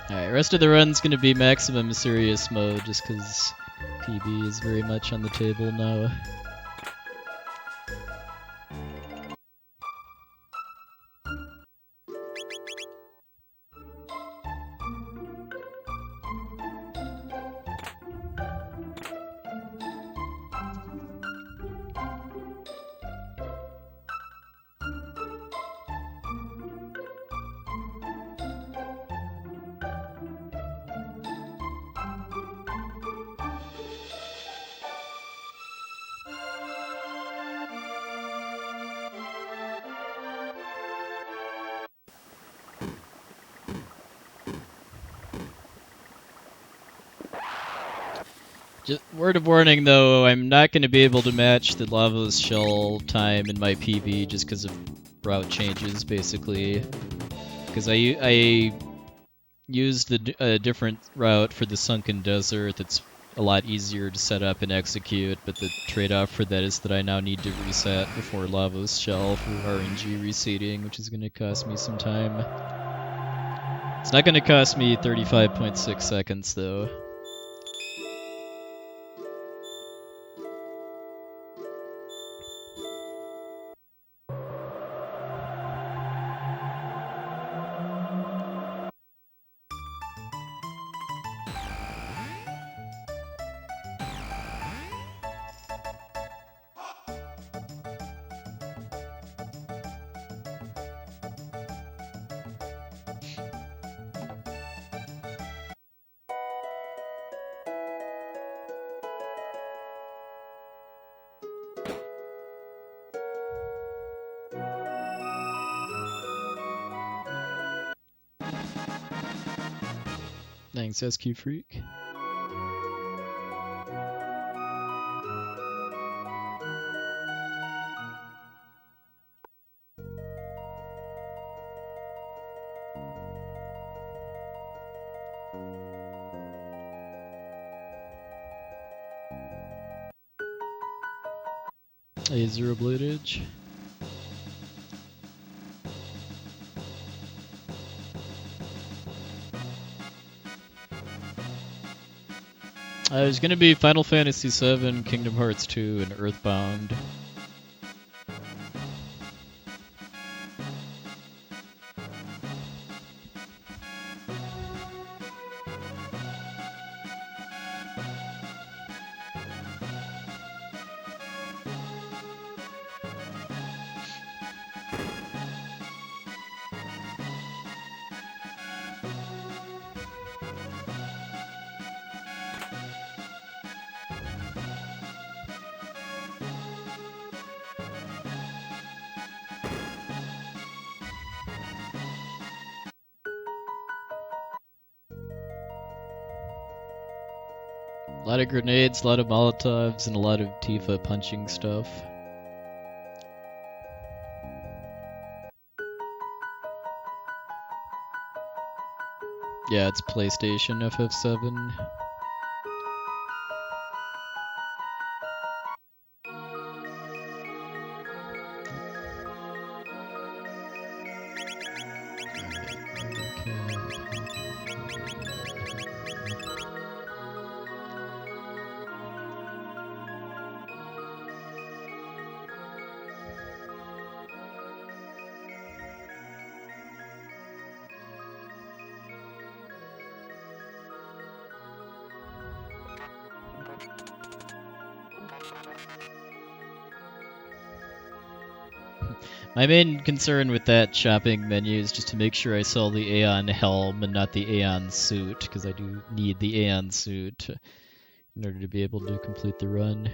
Alright, rest of the run's gonna be maximum serious mode just because PB is very much on the table now. Just word of warning though, I'm not going to be able to match the lava shell time in my PB just because of route changes, basically. Because I used a different route for the sunken desert that's a lot easier to set up and execute, but the trade-off for that is that I now need to reset before lava's shell for RNG reseeding, which is going to cost me some time. It's not going to cost me 35.6 seconds though. Thanks, SQ Freak. A zero bladage. There's gonna be Final Fantasy VII, Kingdom Hearts 2, and Earthbound. A lot of grenades, a lot of Molotovs, and a lot of Tifa punching stuff. Yeah, it's PlayStation FF7. My main concern with that shopping menu is just to make sure I sell the Aeon helm and not the Aeon suit, because I do need the Aeon suit in order to be able to complete the run.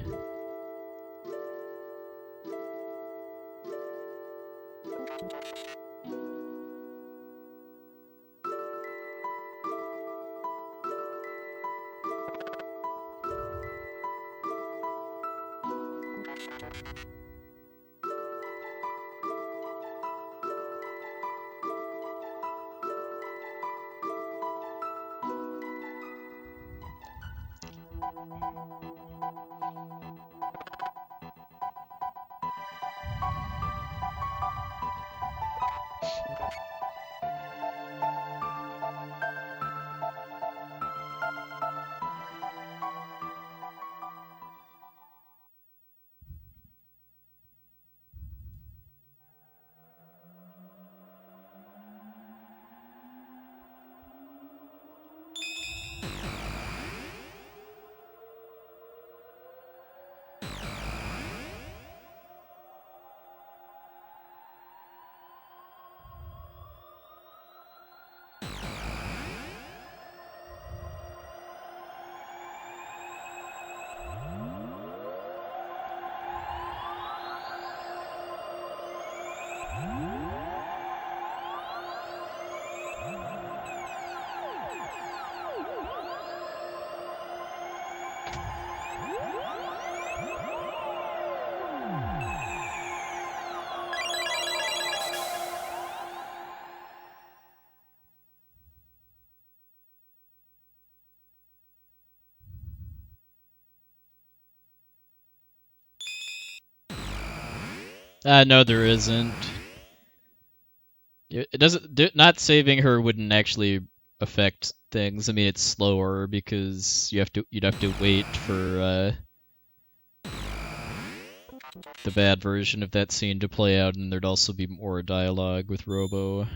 No, there isn't. It doesn't. Not saving her wouldn't actually affect things. I mean, it's slower because you'd have to wait for the bad version of that scene to play out, and there'd also be more dialogue with Robo.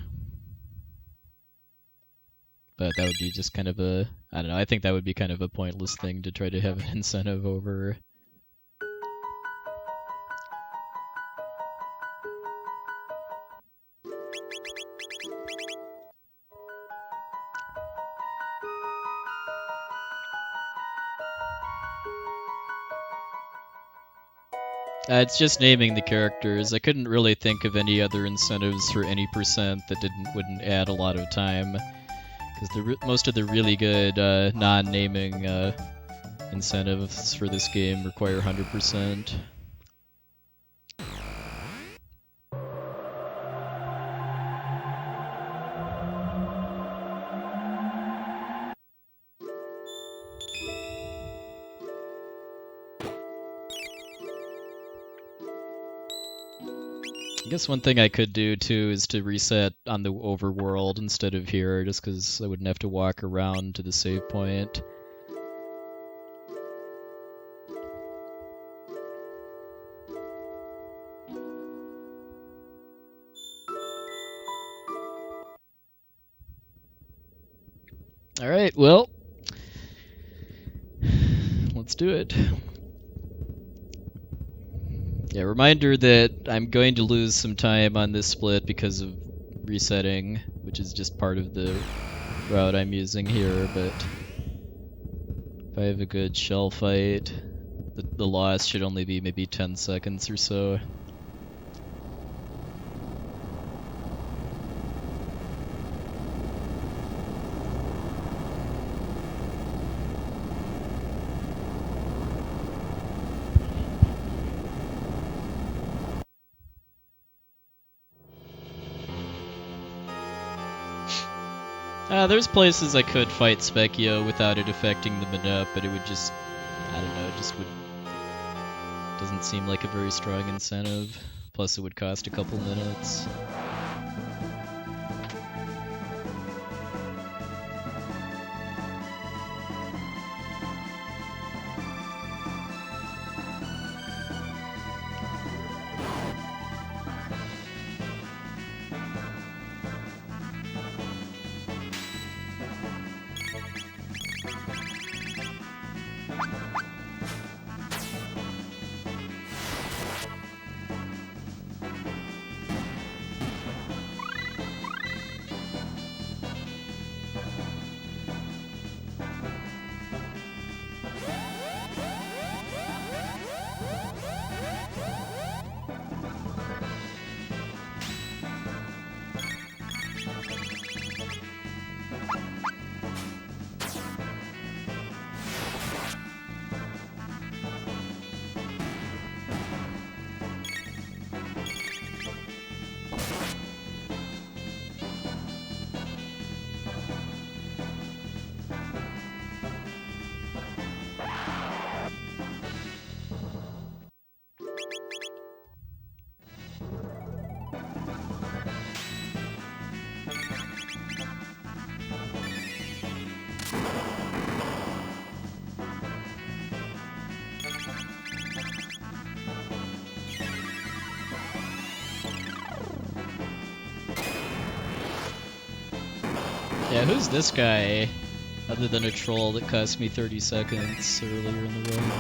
But that would be just kind of a, I don't know, I think that would be kind of a pointless thing to try to have an incentive over. It's just naming the characters. I couldn't really think of any other incentives for any percent that wouldn't add a lot of time, because most of the really good non-naming incentives for this game require 100%. I guess one thing I could do too is to reset on the overworld instead of here, just because I wouldn't have to walk around to the save point. Alright, well, let's do it. Yeah, reminder that I'm going to lose some time on this split because of resetting, which is just part of the route I'm using here, but if I have a good shell fight, the loss should only be maybe 10 seconds or so. There's places I could fight Specchio without it affecting the Manip, but it would just, I don't know, it just doesn't seem like a very strong incentive. Plus it would cost a couple minutes. Yeah, who's this guy? Other than a troll that cost me 30 seconds earlier in the run.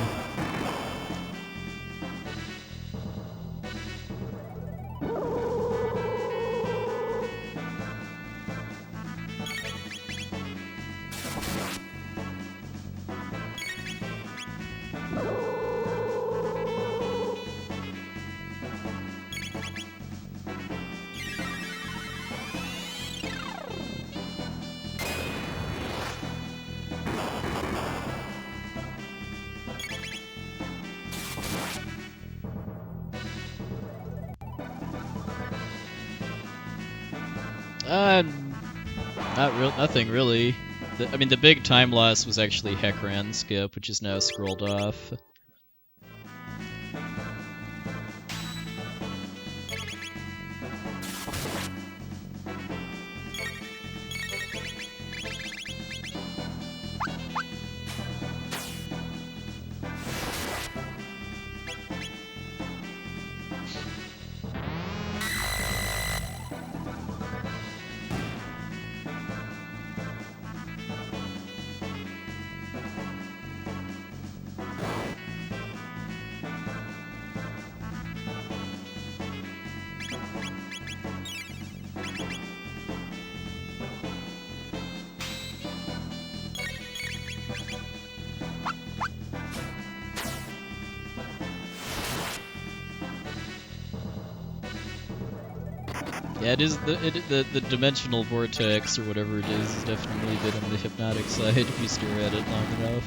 Nothing really. I mean, the big time loss was actually Heckran skip, which is now scrolled off. Yeah, it is the dimensional vortex or whatever it is definitely a bit on the hypnotic side if you stare at it long enough.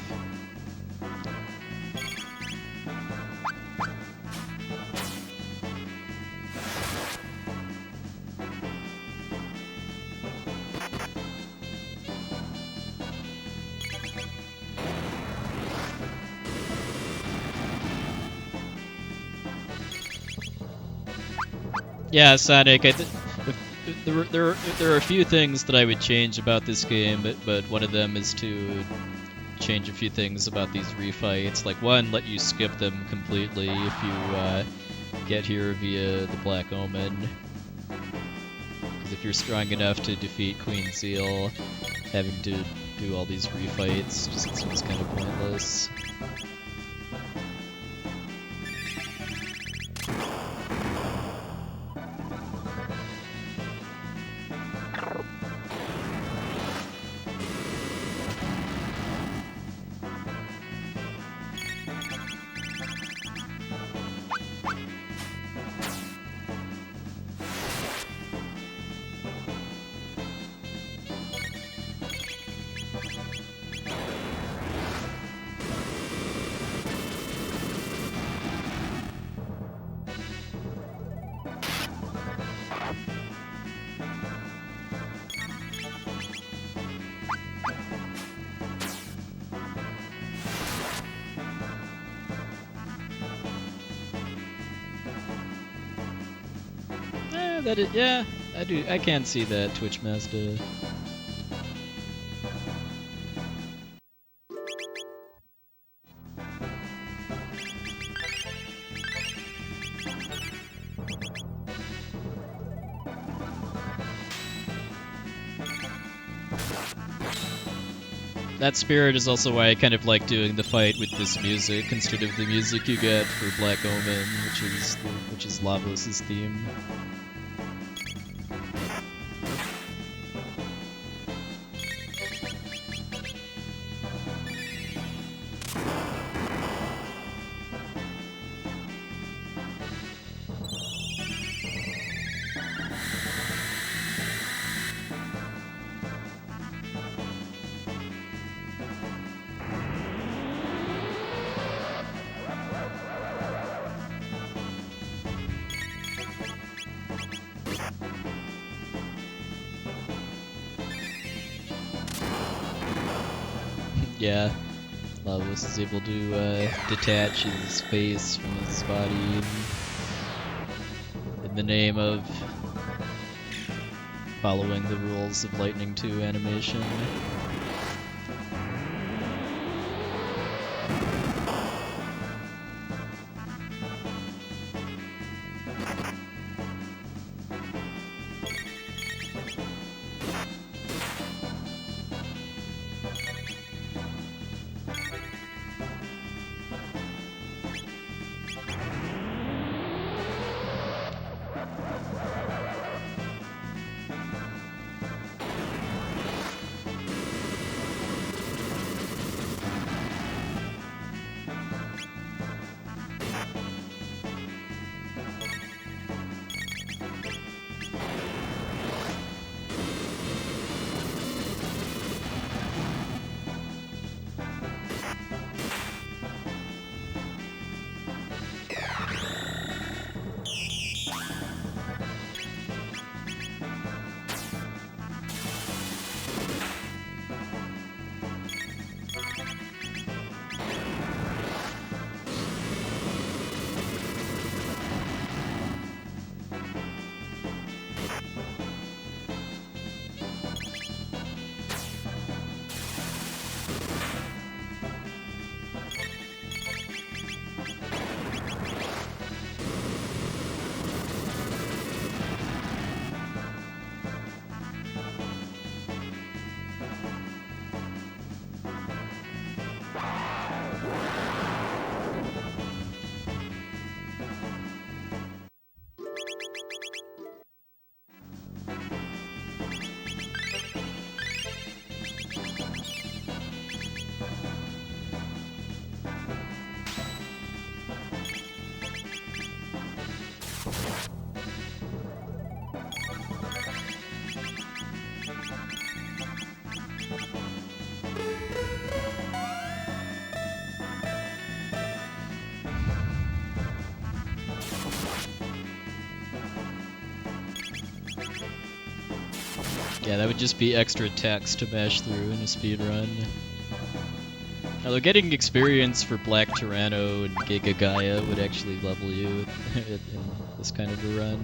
Yeah, Sonic. There are a few things that I would change about this game, but one of them is to change a few things about these refights. Like one, let you skip them completely if you get here via the Black Omen. Because if you're strong enough to defeat Queen Seal, having to do all these refights just seems kind of pointless. Yeah, I can see that, Twitch Master. That spirit is also why I kind of like doing the fight with this music instead of the music you get for Black Omen, which is Lavos' theme. Yeah, Lavos is able to detach his face from his body in the name of following the rules of Lightning 2 animation. Yeah, that would just be extra text to mash through in a speedrun. Although getting experience for Black Tyranno and Giga Gaia would actually level you in this kind of a run.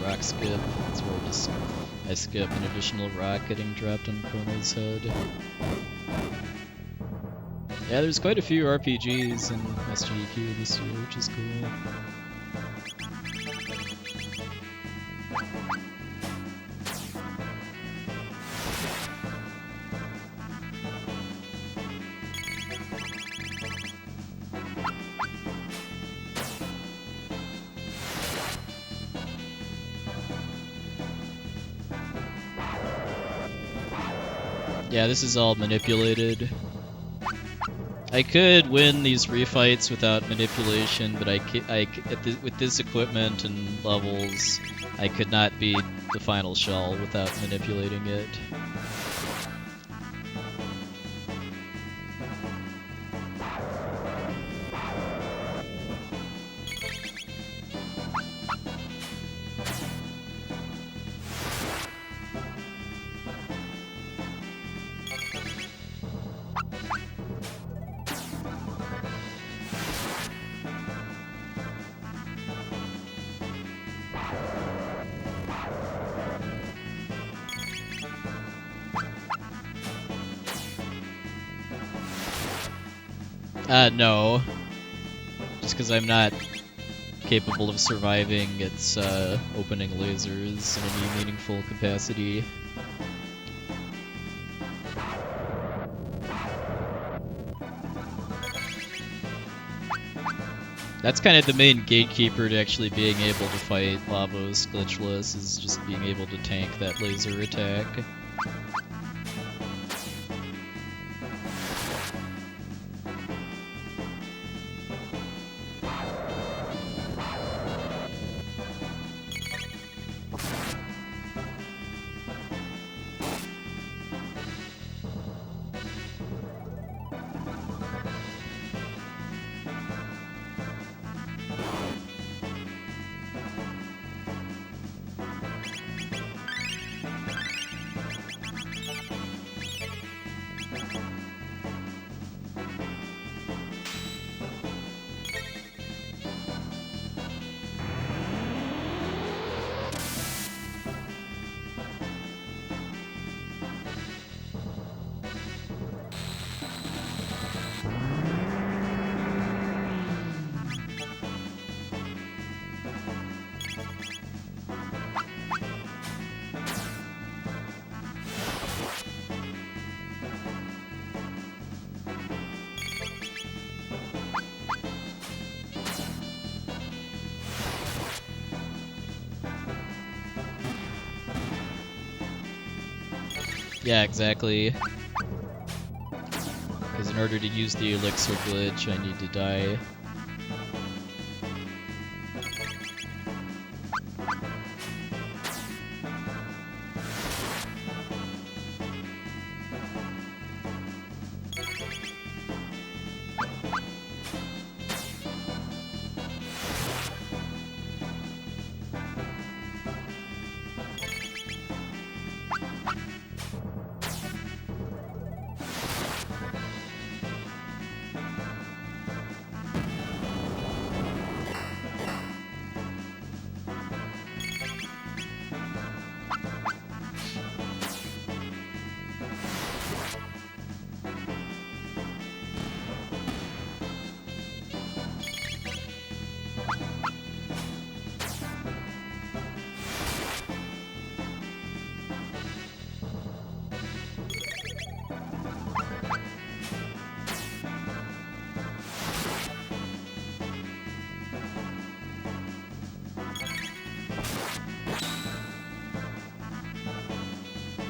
Rock skip. That's where I skip an additional rock getting dropped on Chrono's head. Yeah, there's quite a few RPGs in SGDQ this year, which is cool. Yeah, this is all manipulated. I could win these refights without manipulation, but with this equipment and levels, I could not beat the final shell without manipulating it. No. Just because I'm not capable of surviving its opening lasers in any meaningful capacity. That's kind of the main gatekeeper to actually being able to fight Lavos glitchless, is just being able to tank that laser attack. Yeah, exactly. Because in order to use the Elixir Glitch, I need to die.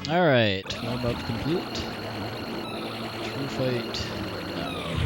Alright, warm-up complete. True fight now.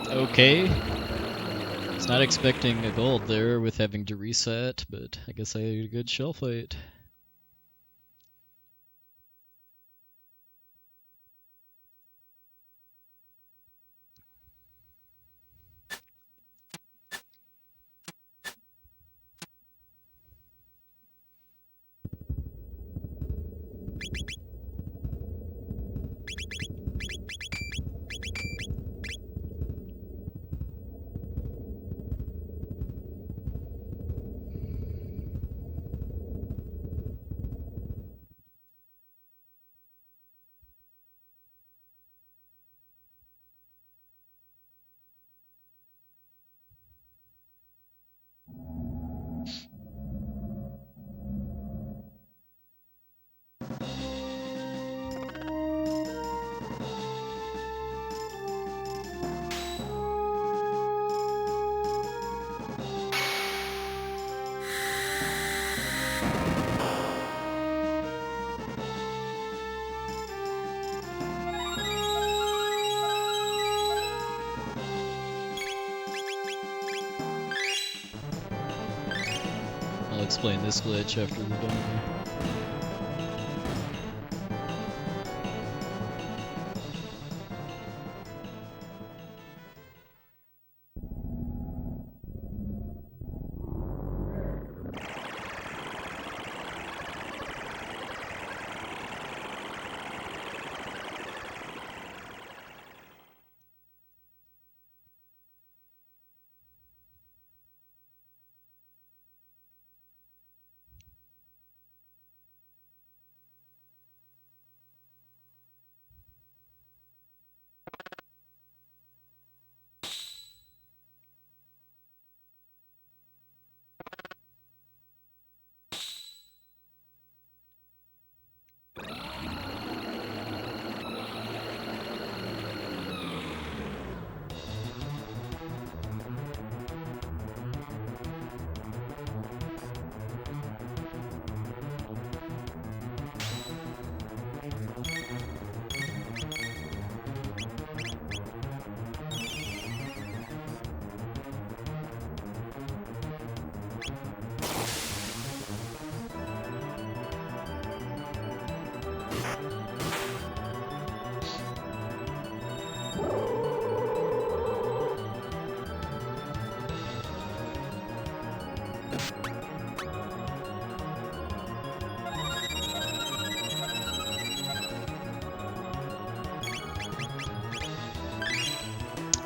Okay. Was not expecting a gold there with having to reset, but I guess I had a good shell fight. I'll explain this glitch after we're done here.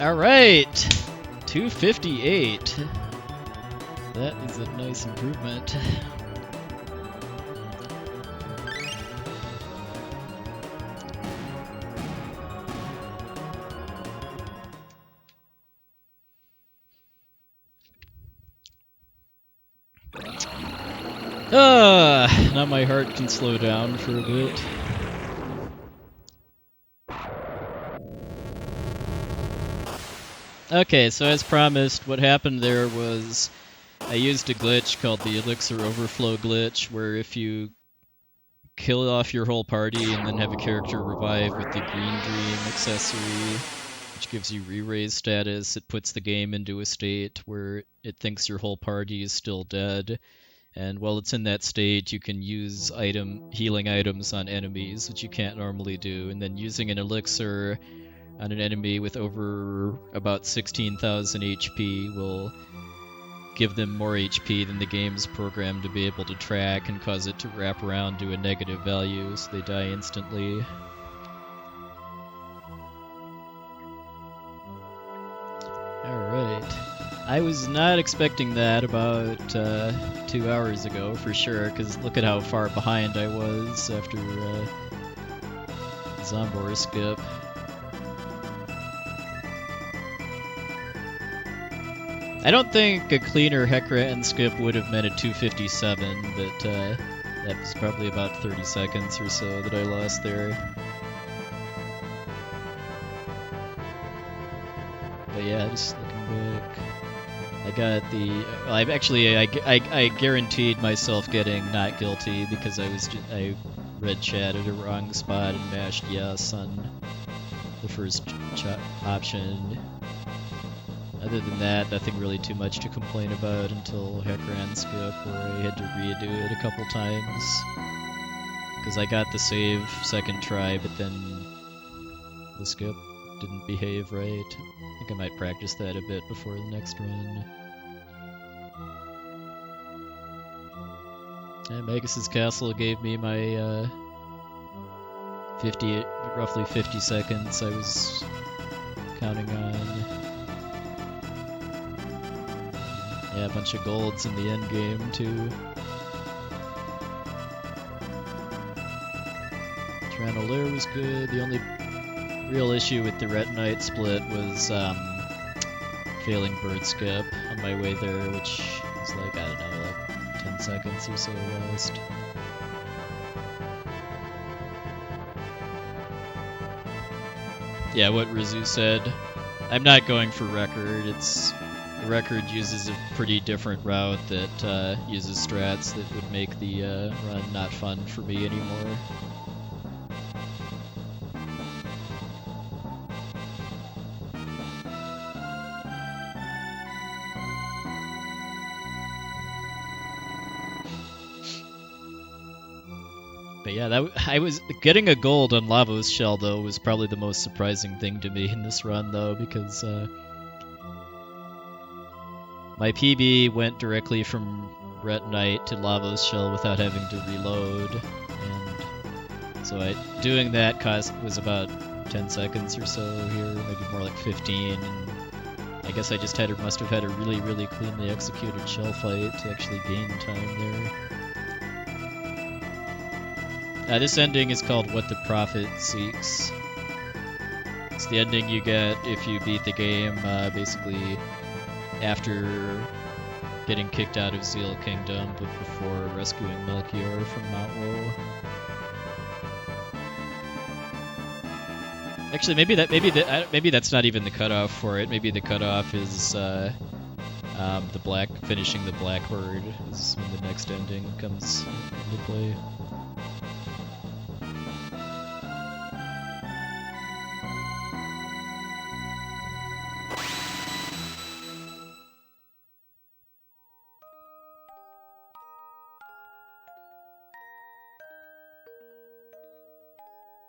Alright! 258. That is a nice improvement. Now my heart can slow down for a bit. Okay, so as promised, what happened there was I used a glitch called the Elixir Overflow glitch, where if you kill off your whole party and then have a character revive with the Green Dream accessory, which gives you re-raise status, it puts the game into a state where it thinks your whole party is still dead. And while it's in that state, you can use healing items on enemies, which you can't normally do. And then using an elixir on an enemy with over about 16,000 HP will give them more HP than the game's programmed to be able to track and cause it to wrap around to a negative value, so they die instantly. Alright. I was not expecting that about 2 hours ago, for sure, because look at how far behind I was after Zombor skip. I don't think a cleaner Hecaran skip would have meant a 257, but that was probably about 30 seconds or so that I lost there. But yeah, just looking back, I got the. I guaranteed myself getting not guilty because I red chatted a wrong spot and mashed yes on the first option. Other than that, nothing really too much to complain about until Hecaran skip, where I had to redo it a couple times because I got the save second try, but then the skip didn't behave right. I think I might practice that a bit before the next run. And Magus's Castle gave me my roughly 50 seconds I was counting on. Yeah, a bunch of golds in the end game too. Tyrannosaur was good. The only real issue with the Retinite split was failing bird skip on my way there, which was like, I don't know, like 10 seconds or so lost. Yeah, what Rizu said. I'm not going for record. The record uses a pretty different route that uses strats that would make the run not fun for me anymore. But yeah, I was getting a gold on Lavos Shell though was probably the most surprising thing to me in this run though, because my PB went directly from Retinite to Lavos Shell without having to reload, and so doing that was about 10 seconds or so here, maybe more like 15, and I guess I just must have had a really, really cleanly executed shell fight to actually gain time there. This ending is called What the Prophet Seeks. It's the ending you get if you beat the game, basically after getting kicked out of Zeal Kingdom, but before rescuing Melchior from Mount Woe. Actually, maybe that's not even the cutoff for it. Maybe the cutoff is finishing the Blackbird is when the next ending comes into play.